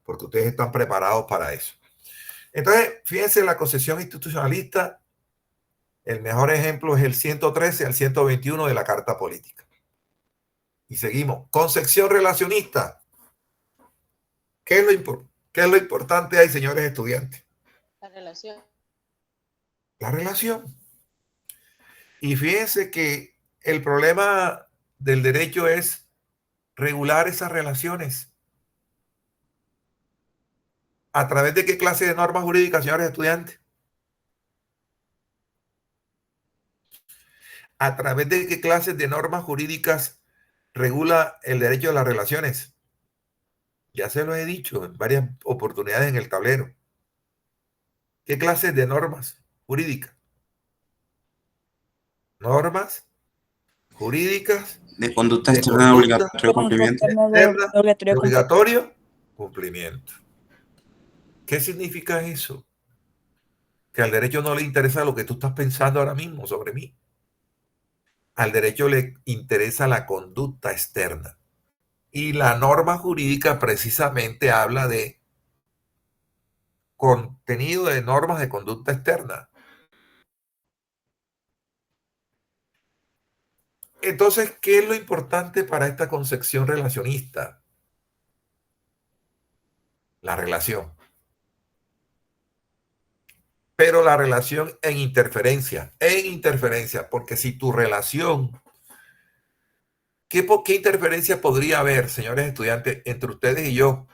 porque ustedes están preparados para eso. Entonces, fíjense, la concepción institucionalista, el mejor ejemplo es el 113 al 121 de la Carta Política. Y seguimos. Concepción relacionista. ¿Qué es lo importante ahí, señores estudiantes? La relación. La relación. Y fíjense que el problema del derecho es regular esas relaciones. ¿A través de qué clase de normas jurídicas, señores estudiantes? ¿A través de qué clases de normas jurídicas regula el derecho de las relaciones? Ya se lo he dicho en varias oportunidades en el tablero. ¿Qué clases de normas jurídicas? Normas jurídicas De conducta de externa de conducta obligatorio cumplimiento. externa de obligatorio cumplimiento. ¿Qué significa eso? Que al derecho no le interesa lo que tú estás pensando ahora mismo sobre mí. Al derecho le interesa la conducta externa. Y la norma jurídica precisamente habla de contenido de normas de conducta externa. Entonces, ¿qué es lo importante para esta concepción relacionista? La relación. Pero la relación en interferencia, porque si tu relación, ¿qué interferencia podría haber, señores estudiantes, entre ustedes y yo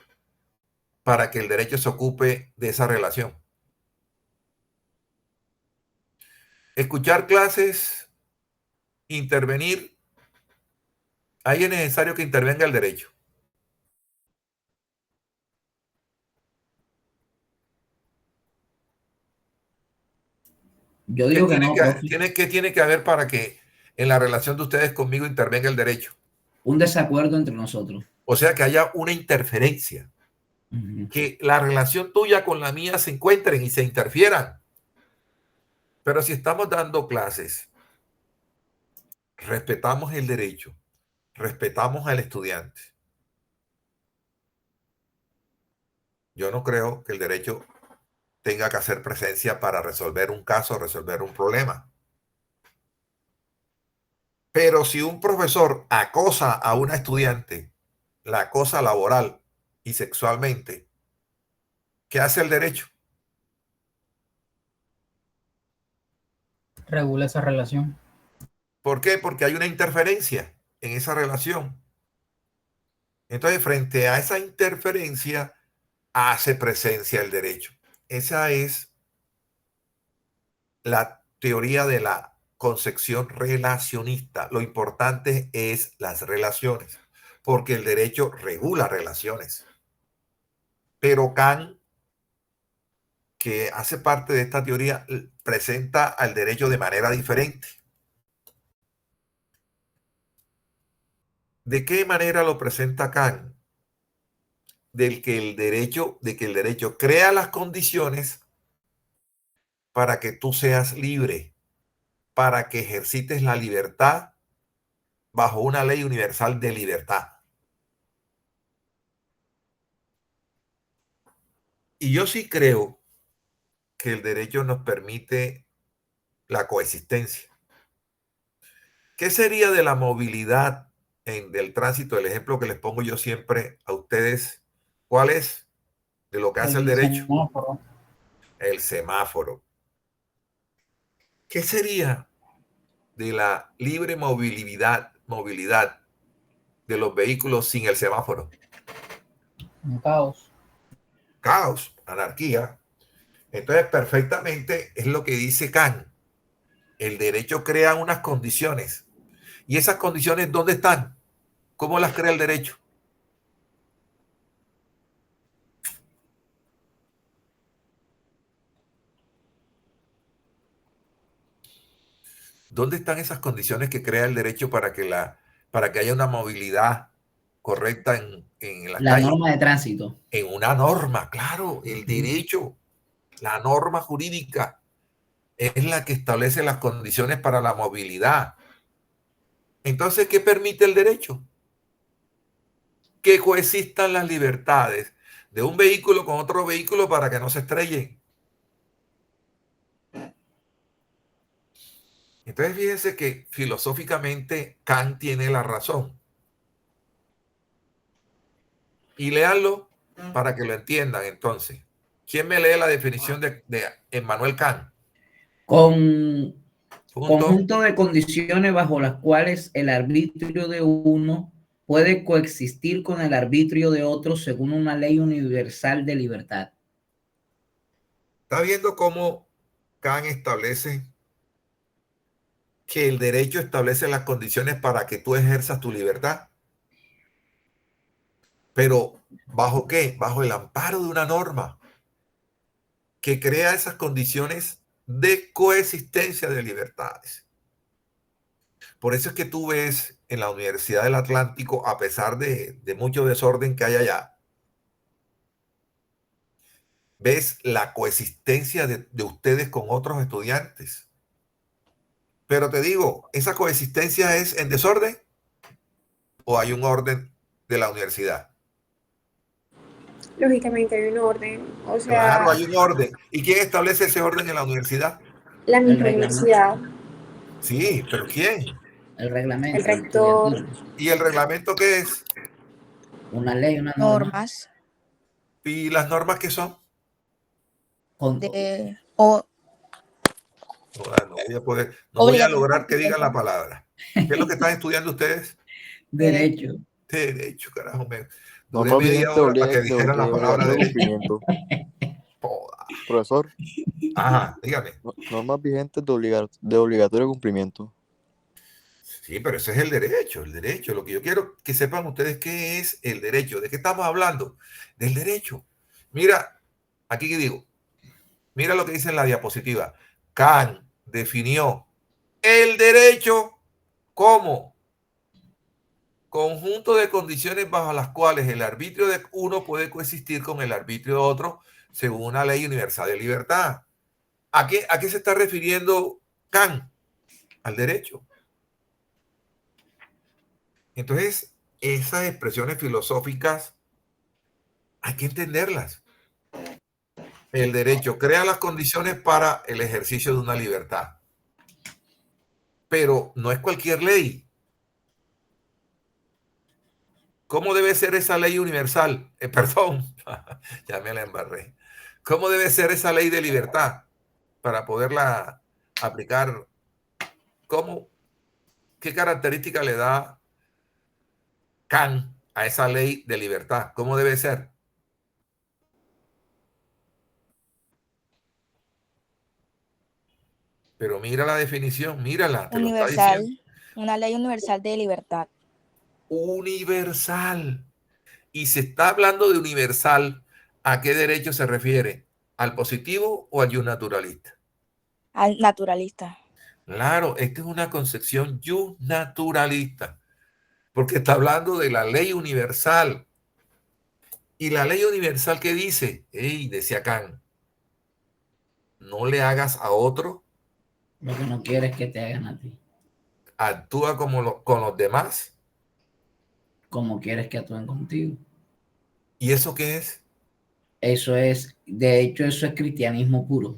para que el derecho se ocupe de esa relación? Escuchar clases, intervenir, ahí es necesario que intervenga el derecho. Yo digo que no, profe. ¿Qué tiene que haber para que en la relación de ustedes conmigo intervenga el derecho? Un desacuerdo entre nosotros. O sea, que haya una interferencia. Que la relación tuya con la mía se encuentren y se interfieran. Pero si estamos dando clases, respetamos el derecho, respetamos al estudiante. Yo no creo que el derecho tenga que hacer presencia para resolver un caso, resolver un problema. Pero si un profesor acosa a una estudiante, la acosa laboral y sexualmente, ¿qué hace el derecho? Regula esa relación. ¿Por qué? Porque hay una interferencia en esa relación. Entonces, frente a esa interferencia, hace presencia el derecho. Esa es la teoría de la concepción relacionista. Lo importante es las relaciones, porque el derecho regula relaciones. Pero Kant, que hace parte de esta teoría, presenta al derecho de manera diferente. ¿De qué manera lo presenta Kant? De que el derecho crea las condiciones para que tú seas libre, para que ejercites la libertad bajo una ley universal de libertad. Y yo sí creo que el derecho nos permite la coexistencia. ¿Qué sería de la movilidad del tránsito? El ejemplo que les pongo yo siempre a ustedes, ¿cuál es de lo que hace el derecho? Semáforo. El semáforo. ¿Qué sería de la libre movilidad de los vehículos sin el semáforo? Un caos. Caos, anarquía. Entonces, perfectamente es lo que dice Kant. El derecho crea unas condiciones. ¿Y esas condiciones dónde están? ¿Cómo las crea el derecho? ¿Dónde están esas condiciones que crea el derecho para que haya una movilidad correcta en las La calles? norma de tránsito. En una norma, claro, el derecho, la norma jurídica es la que establece las condiciones para la movilidad. Entonces, ¿qué permite el derecho? Que coexistan las libertades de un vehículo con otro vehículo para que no se estrellen. Entonces, fíjense que filosóficamente Kant tiene la razón. Y léanlo para que lo entiendan entonces. ¿Quién me lee la definición de Emmanuel Kant? Conjunto de condiciones bajo las cuales el arbitrio de uno puede coexistir con el arbitrio de otro según una ley universal de libertad. Está viendo cómo Kant establece que el derecho establece las condiciones para que tú ejerzas tu libertad. Pero ¿bajo qué? Bajo el amparo de una norma que crea esas condiciones de coexistencia de libertades. Por eso es que tú ves en la Universidad del Atlántico, a pesar de mucho desorden que hay allá, ves la coexistencia de ustedes con otros estudiantes. Pero te digo, ¿esa coexistencia es en desorden o hay un orden de la universidad? Lógicamente hay un orden, o Claro, sea, hay un orden. ¿Y quién establece ese orden en la universidad? la El misma reglamento, universidad, Sí, pero ¿quién? el el reglamento rector, estudiantil, ¿Y el reglamento qué es? una ley, una norma. Normas ¿Y las normas qué son? Con, de No voy a poder, no voy a obligatorias lograr que digan la palabra. ¿Qué es lo que están estudiando ustedes? derecho. Derecho, carajo. Duré Normas media vigentes hora para que de dijeran la palabra obligatorio derecho. cumplimiento. Joda. Profesor, Ajá, dígame. normas vigentes de obligatorio cumplimiento. Sí, pero ese es el derecho, el derecho. Lo que yo quiero que sepan ustedes qué es el derecho. ¿De qué estamos hablando? Del derecho. Mira, aquí que digo, mira lo que dice en la diapositiva. Kant definió el derecho como conjunto de condiciones bajo las cuales el arbitrio de uno puede coexistir con el arbitrio de otro según una ley universal de libertad. ¿A qué se está refiriendo Kant? Al derecho. Entonces, esas expresiones filosóficas hay que entenderlas. El derecho crea las condiciones para el ejercicio de una libertad, pero no es cualquier ley. ¿Cómo debe ser esa ley universal? Perdón, ya me la embarré. ¿Cómo debe ser esa ley de libertad para poderla aplicar? ¿Cómo? ¿Qué característica le da Kant a esa ley de libertad? ¿Cómo debe ser? Pero mira la definición, mírala, te lo está diciendo. universal, una ley universal de libertad. Universal. Y se está hablando de universal, ¿a qué derecho se refiere? ¿Al positivo o al naturalista? Al naturalista. Claro, esta es una concepción naturalista, porque está hablando de la ley universal. Y la ley universal que dice, hey, decía Kant, no le hagas a otro, Lo que no quieres que te hagan a ti, actúa como con los demás. como quieres que actúen contigo. ¿Y eso qué es? Eso es, de hecho, eso es cristianismo puro.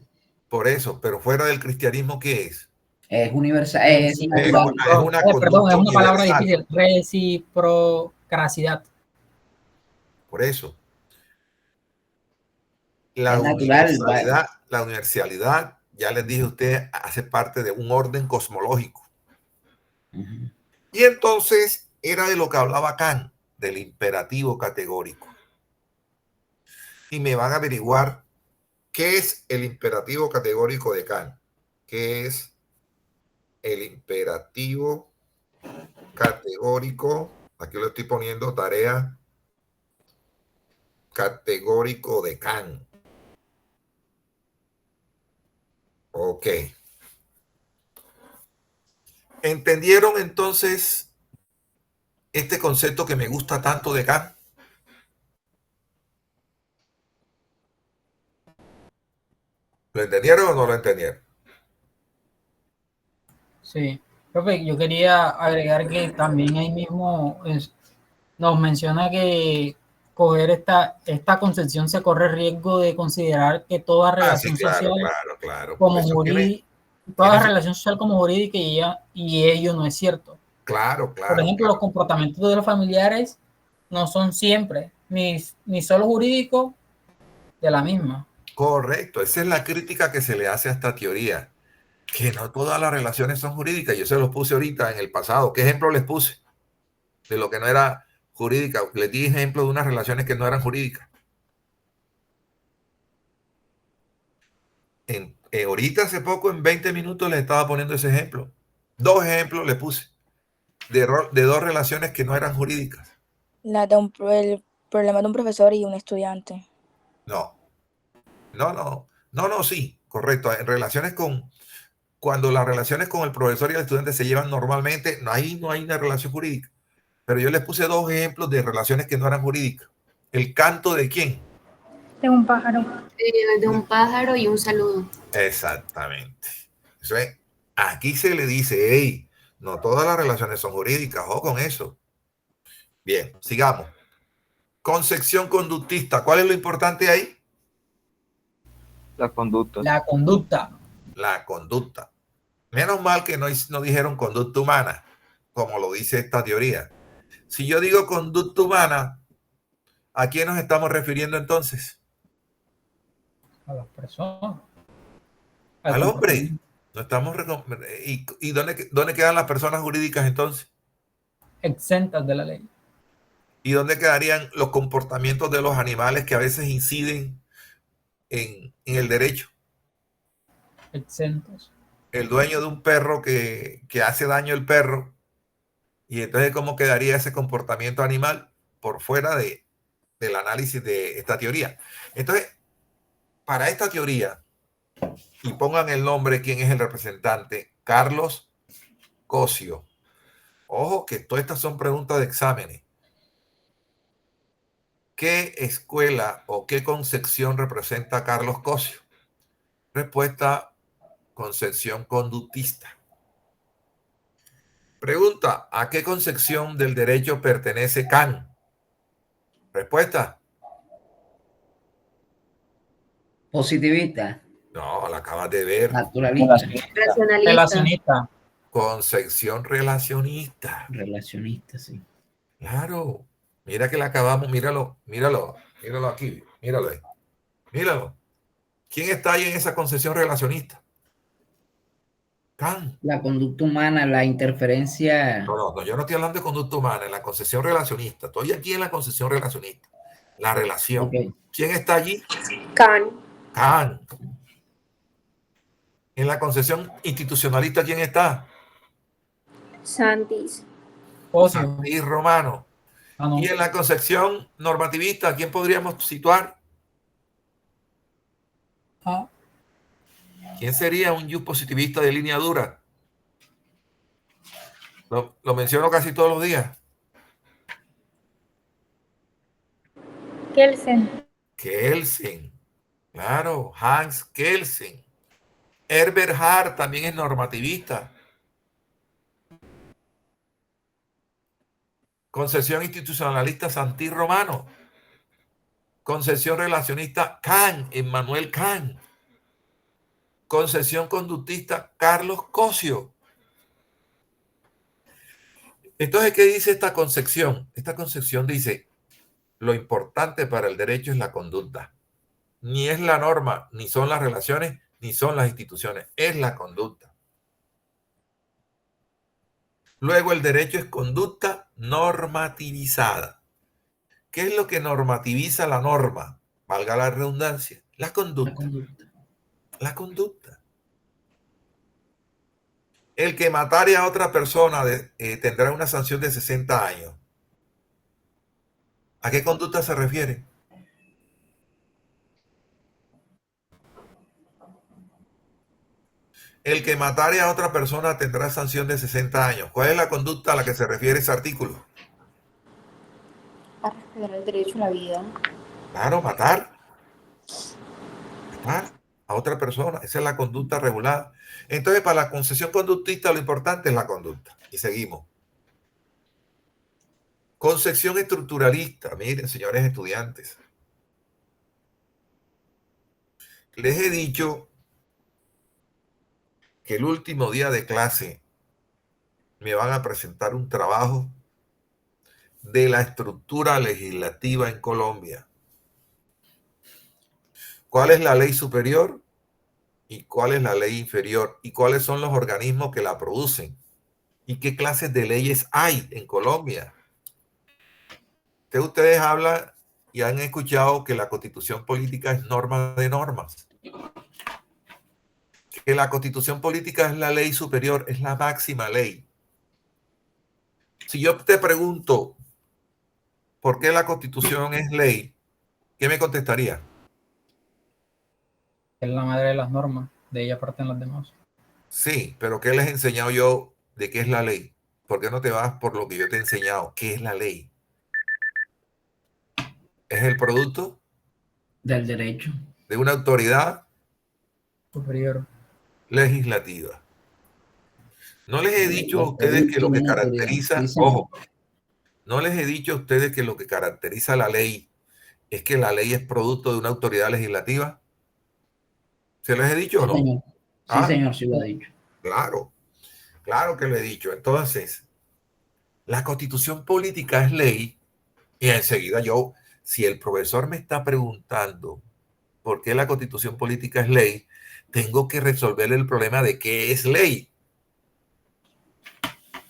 Por eso, pero fuera del cristianismo, ¿qué es? Es universal, es Es natural. una Perdón, es conducta una palabra universal. difícil. Reciprocidad. Por eso, Es natural. la universalidad, ya les dije a ustedes, hace parte de un orden cosmológico. Uh-huh. Y entonces era de lo que hablaba Kant, del imperativo categórico. Y me van a averiguar qué es el imperativo categórico de Kant. ¿Qué es el imperativo categórico? Aquí lo estoy poniendo, tarea categórico de Kant. Ok. ¿Entendieron entonces este concepto que me gusta tanto de Kant? ¿Lo entendieron o no lo entendieron? Sí. Profe, yo quería agregar que también ahí mismo nos menciona que coger esta concepción se corre riesgo de considerar que toda relación Sí, claro, social claro. como jurídica, toda relación social como jurídica y ello no es cierto. Claro. Por ejemplo, los comportamientos de los familiares no son siempre ni solo jurídicos de la misma. Correcto, esa es la crítica que se le hace a esta teoría, que no todas las relaciones son jurídicas. Yo se los puse ahorita en el pasado. ¿Qué ejemplo les puse de lo que no era jurídica? Les di ejemplo de unas relaciones que no eran jurídicas. Ahorita hace poco, en 20 minutos, les estaba poniendo ese ejemplo. 2 ejemplos le puse de 2 relaciones que no eran jurídicas. El problema de un profesor y un estudiante. Sí, correcto. En relaciones cuando las relaciones con el profesor y el estudiante se llevan normalmente, ahí no hay una relación jurídica. Pero yo les puse 2 ejemplos de relaciones que no eran jurídicas. ¿El canto de quién? De un pájaro. De un pájaro y un saludo. Exactamente. Eso es, aquí se le dice, hey, no todas las relaciones son jurídicas, ojo con eso. Bien, sigamos. Concepción conductista, ¿cuál es lo importante ahí? La conducta. La conducta. La conducta. Menos mal que no dijeron conducta humana, como lo dice esta teoría. Si yo digo conducta humana, ¿a quién nos estamos refiriendo entonces? A las personas. Al hombre. No estamos ¿Y dónde quedan las personas jurídicas entonces? Exentas de la ley. ¿Y dónde quedarían los comportamientos de los animales que a veces inciden en el derecho? Exentos. El dueño de un perro que hace daño al perro, y entonces ¿cómo quedaría ese comportamiento animal por fuera del análisis de esta teoría? Entonces, para esta teoría, y pongan el nombre, quién es el representante, Carlos Cosio. Ojo que todas estas son preguntas de exámenes. ¿Qué escuela o qué concepción representa Carlos Cosio? Respuesta: concepción conductista. Pregunta: ¿a qué concepción del derecho pertenece Kant? Respuesta: Positivista. no, la acabas de ver. Naturalista. Relacionista. Concepción relacionista. Relacionista, sí. Claro. Mira que la acabamos, míralo aquí, míralo ahí. Míralo. ¿Quién está ahí en esa concepción relacionista? Kant. La conducta humana, la interferencia. No, yo no estoy hablando de conducta humana, en la concepción relacionista. Estoy aquí en la concepción relacionista. La relación. Okay. ¿Quién está allí? Kant. Kant. En la concepción institucionalista, ¿quién está? Santis. Cosio. Santis Romano. No. Y en la concepción normativista, ¿quién podríamos situar? ¿Quién sería un jus positivista de línea dura? Lo menciono casi todos los días. Kelsen. Kelsen. Claro, Hans Kelsen. Herbert Hart también es normativista. Concepción institucionalista Santis Romano. Concepción relacionista Kant, Emmanuel Kant. Concepción conductista Carlos Cosio. Entonces, ¿qué dice esta concepción? Esta concepción dice: lo importante para el derecho es la conducta. Ni es la norma, ni son las relaciones, ni son las instituciones. Es la conducta. Luego, el derecho es conducta normativizada. ¿Qué es lo que normativiza la norma? Valga la redundancia. La conducta. La conducta. El que matare a otra persona tendrá una sanción de 60 años. ¿A qué conducta se refiere? El que matare a otra persona tendrá sanción de 60 años. ¿Cuál es la conducta a la que se refiere ese artículo? A respetar el derecho a la vida. Claro, matar. Matar a otra persona. Esa es la conducta regulada. Entonces, para la concepción conductista, lo importante es la conducta. Y seguimos. Concepción estructuralista. Miren, señores estudiantes. Les he dicho que el último día de clase me van a presentar un trabajo de la estructura legislativa en Colombia. ¿Cuál es la ley superior y cuál es la ley inferior? ¿Y cuáles son los organismos que la producen? ¿Y qué clases de leyes hay en Colombia? Ustedes hablan y han escuchado que la Constitución política es norma de normas. que la Constitución política es la ley superior, es la máxima ley. Si yo te pregunto por qué la Constitución es ley, ¿qué me contestaría? Es la madre de las normas, de ella parten las demás. Sí, pero ¿qué les he enseñado yo de qué es la ley? ¿Por qué no te vas por lo que yo te he enseñado? ¿Qué es la ley? Es el producto Del derecho. de una autoridad Superior. legislativa. No les he dicho a ustedes que lo que caracteriza, Sí, señor. ojo, no les he dicho a ustedes que lo que caracteriza la ley es que la ley es producto de una autoridad legislativa. ¿Se les he dicho o no? Señor. Sí, Ah, señor, sí lo ha dicho. claro, claro que lo he dicho. Entonces, la Constitución política es ley y enseguida yo, si el profesor me está preguntando por qué la Constitución política es ley, tengo que resolver el problema de qué es ley,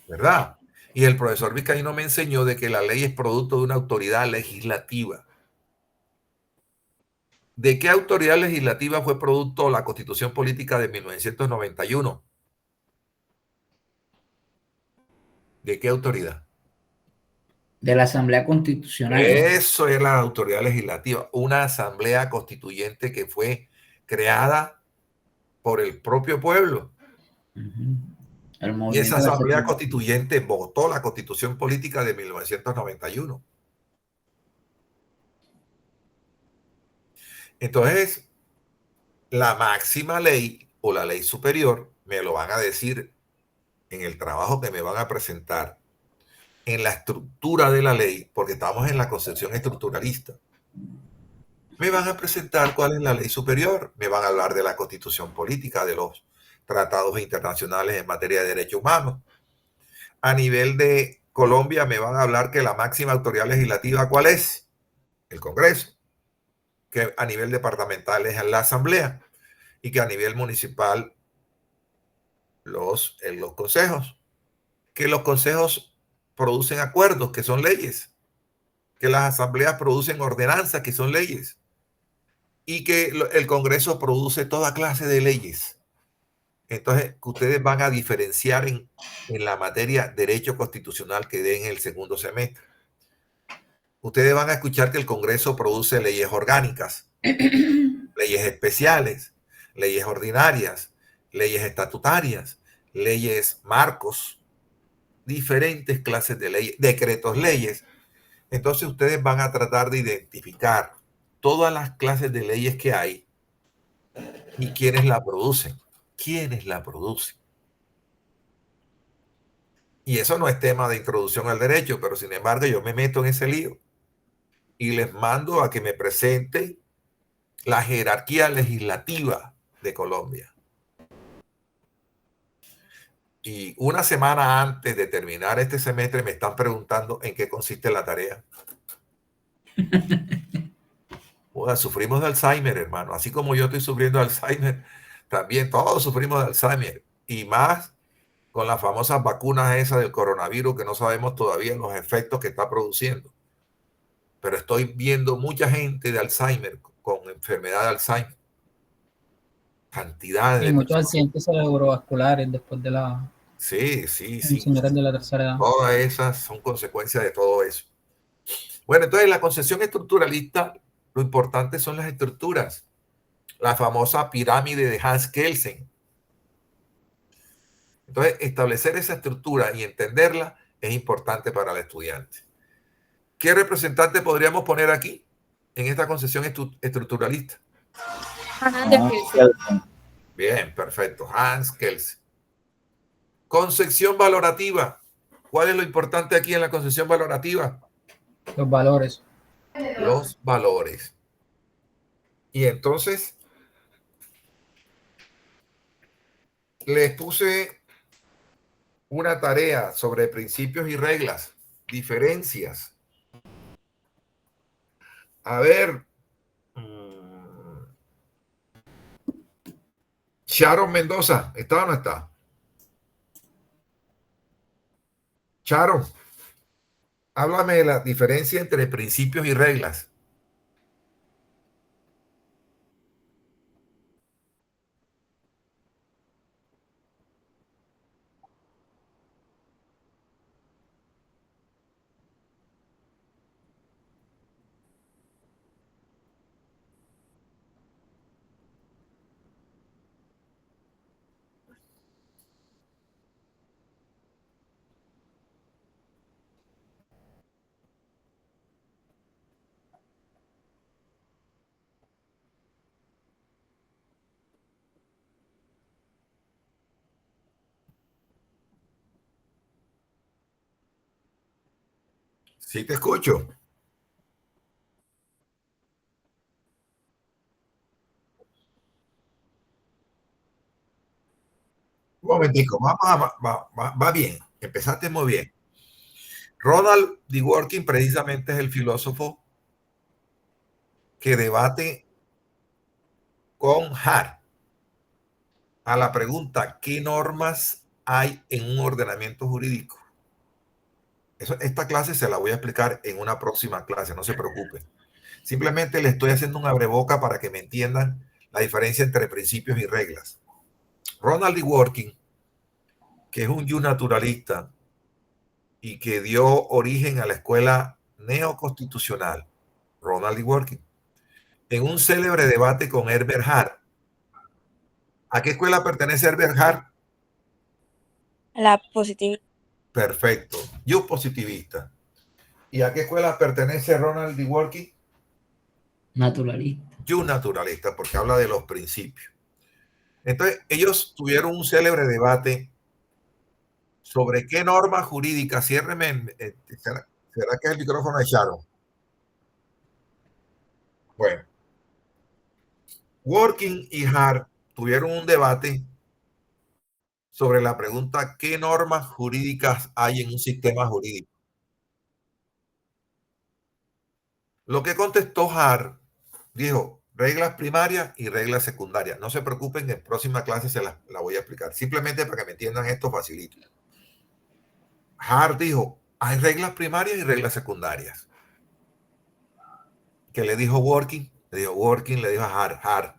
¿verdad? Y el profesor Vizcaíno me enseñó de que la ley es producto de una autoridad legislativa. ¿De qué autoridad legislativa fue producto la Constitución política de 1991? ¿De qué autoridad? De la Asamblea Constitucional. Eso es la autoridad legislativa, una asamblea constituyente que fue creada por el propio pueblo. El Y movimiento esa de la asamblea 70. constituyente votó la Constitución política de 1991. Entonces, la máxima ley o la ley superior me lo van a decir en el trabajo que me van a presentar, en la estructura de la ley, porque estamos en la concepción estructuralista. Me van a presentar cuál es la ley superior, me van a hablar de la Constitución política, de los tratados internacionales en materia de derechos humanos. A nivel de Colombia me van a hablar que la máxima autoridad legislativa, ¿cuál es? El Congreso. Que a nivel departamental es la Asamblea y que a nivel municipal los consejos. Que los consejos producen acuerdos, que son leyes. Que las asambleas producen ordenanzas, que son leyes. Y que el Congreso produce toda clase de leyes. Entonces, ustedes van a diferenciar en la materia derecho constitucional que den en el segundo semestre. Ustedes van a escuchar que el Congreso produce leyes orgánicas, leyes especiales, leyes ordinarias, leyes estatutarias, leyes marcos, diferentes clases de leyes, decretos leyes. Entonces ustedes van a tratar de identificar todas las clases de leyes que hay y quiénes la producen. ¿Quiénes la producen? Y eso no es tema de introducción al derecho, pero sin embargo yo me meto en ese lío y les mando a que me presenten la jerarquía legislativa de Colombia. Y una semana antes de terminar este semestre me están preguntando en qué consiste la tarea. Joder, sufrimos de Alzheimer, hermano. Así como yo estoy sufriendo de Alzheimer, también todos sufrimos de Alzheimer. Y más con las famosas vacunas esas del coronavirus que no sabemos todavía los efectos que está produciendo. Pero estoy viendo mucha gente de Alzheimer, con enfermedad de Alzheimer. Cantidades de Y muchos personas. accidentes cerebrovasculares después de la... Sí. señores de la tercera edad. Todas esas son consecuencias de todo eso. Bueno, entonces la concepción estructuralista, lo importante son las estructuras. La famosa pirámide de Hans Kelsen. Entonces, establecer esa estructura y entenderla es importante para el estudiante. ¿Qué representante podríamos poner aquí en esta concepción estructuralista? Bien, perfecto. Hans Kelsen. Concepción valorativa. ¿Cuál es lo importante aquí en la concepción valorativa? Los valores. Los valores. Y entonces les puse una tarea sobre principios y reglas, diferencias. A ver, Sharon Mendoza, ¿está o no está? Sharon, háblame de la diferencia entre principios y reglas. Sí, te escucho. Un momentico, va bien, empezaste muy bien. Ronald Dworkin precisamente es el filósofo que debate con Hart a la pregunta, ¿qué normas hay en un ordenamiento jurídico? Esta clase se la voy a explicar en una próxima clase, no se preocupen. Simplemente le estoy haciendo un abreboca para que me entiendan la diferencia entre principios y reglas. Ronald Dworkin, que es un naturalista y que dio origen a la escuela neoconstitucional, Ronald Dworkin, en un célebre debate con Herbert Hart. ¿A qué escuela pertenece Herbert Hart? La positiva. Perfecto, yo positivista. ¿Y a qué escuela pertenece Ronald Dworkin? Naturalista. Yo naturalista, porque habla de los principios. Entonces, ellos tuvieron un célebre debate sobre qué norma jurídica, ciérreme, ¿será que es el micrófono de Sharon? Bueno, Dworkin y Hart tuvieron un debate sobre la pregunta, ¿qué normas jurídicas hay en un sistema jurídico? Lo que contestó Hart, dijo, reglas primarias y reglas secundarias. No se preocupen, en próxima clase se la voy a explicar. Simplemente para que me entiendan esto facilito. Hart dijo, hay reglas primarias y reglas secundarias. ¿Qué le dijo Dworkin? Le dijo a Hart,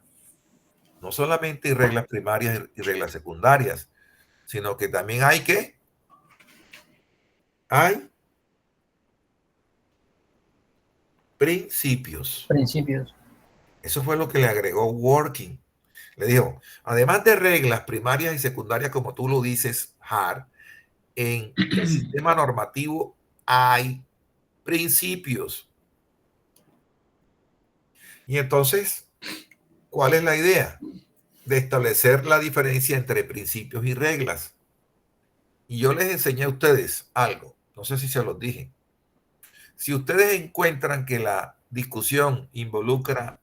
no solamente hay reglas primarias y reglas secundarias, sino que también hay hay principios. Principios. Eso fue lo que le agregó Dworkin. Le dijo, además de reglas primarias y secundarias, como tú lo dices, Hart, en el sistema normativo hay principios. Y entonces, ¿cuál es la idea? De establecer la diferencia entre principios y reglas. Y yo les enseñé a ustedes algo, no sé si se los dije. Si ustedes encuentran que la discusión involucra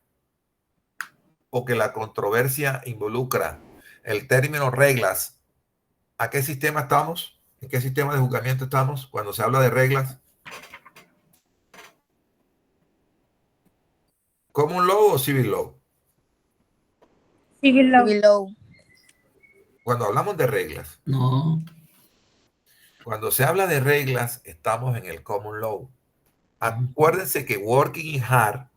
o que la controversia involucra el término reglas, ¿a qué sistema estamos? ¿En qué sistema de juzgamiento estamos cuando se habla de reglas? ¿Common law o civil law? Civil law. Civil law. Cuando hablamos de reglas, No. cuando se habla de reglas, estamos en el common law. Acuérdense que Dworkin y Hart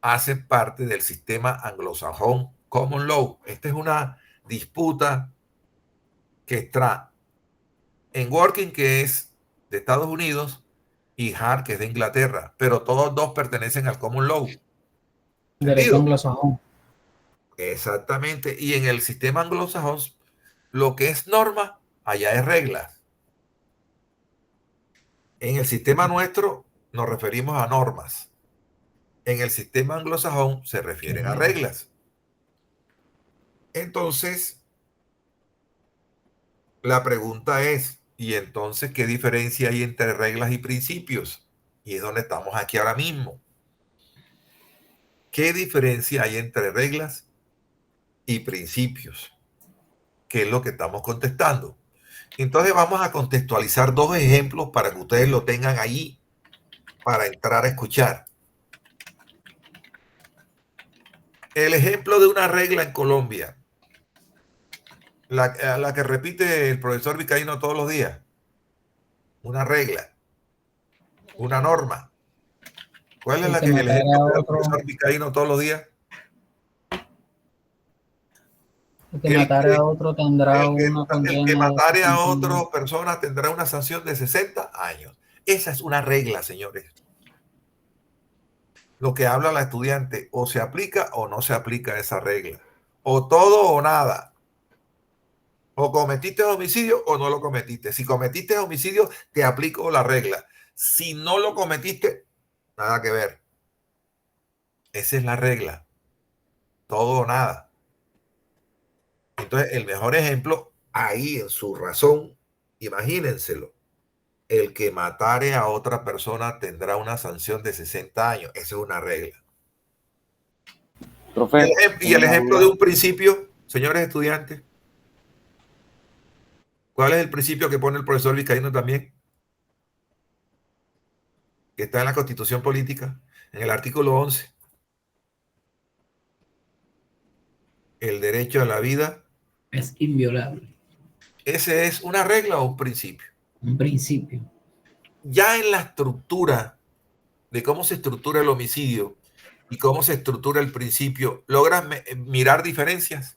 hacen parte del sistema anglosajón common law. Esta es una disputa que está en Dworkin, que es de Estados Unidos, y Hart, que es de Inglaterra, pero todos dos pertenecen al common law. Derecho ¿Entendido? anglosajón. Exactamente. Y en el sistema anglosajón, lo que es norma, allá es reglas. En el sistema nuestro nos referimos a normas. En el sistema anglosajón se refieren a reglas. Entonces, la pregunta es, ¿y entonces qué diferencia hay entre reglas y principios? Y es donde estamos aquí ahora mismo. ¿Qué diferencia hay entre reglas y principios? ¿Qué es lo que estamos contestando? Entonces vamos a contextualizar dos ejemplos para que ustedes lo tengan ahí para entrar a escuchar. El ejemplo de una regla en Colombia, la que repite el profesor Vicaíno todos los días. Una regla, una norma. ¿Cuál es la que el ejemplo que da el profesor Vicaíno todos los días? El que matare a otro tendrá una El que condena de matare a 60 otra años. persona tendrá una sanción de 60 años. Esa es una regla, señores. Lo que habla la estudiante, o se aplica o no se aplica esa regla. O todo o nada. O cometiste homicidio o no lo cometiste. Si cometiste homicidio, te aplico la regla. Si no lo cometiste, nada que ver. Esa es la regla. Todo o nada. Entonces, el mejor ejemplo, ahí en su razón, imagínenselo. el que matare a otra persona tendrá una sanción de 60 años. Esa es una regla. Profe, Y el una ejemplo duda. de un principio, señores estudiantes, ¿cuál es el principio que pone el profesor Vizcaíno también? Que está en la Constitución Política, en el artículo 11. El derecho a la vida. Es inviolable. ¿Ese es una regla o un principio? Un principio. Ya en la estructura de cómo se estructura el homicidio y cómo se estructura el principio, ¿logras mirar diferencias?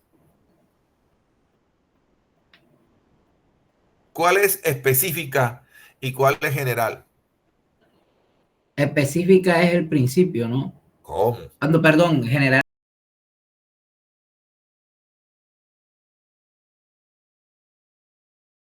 ¿Cuál es específica y cuál es general? Específica es el principio, ¿no? ¿Cómo? Perdón, general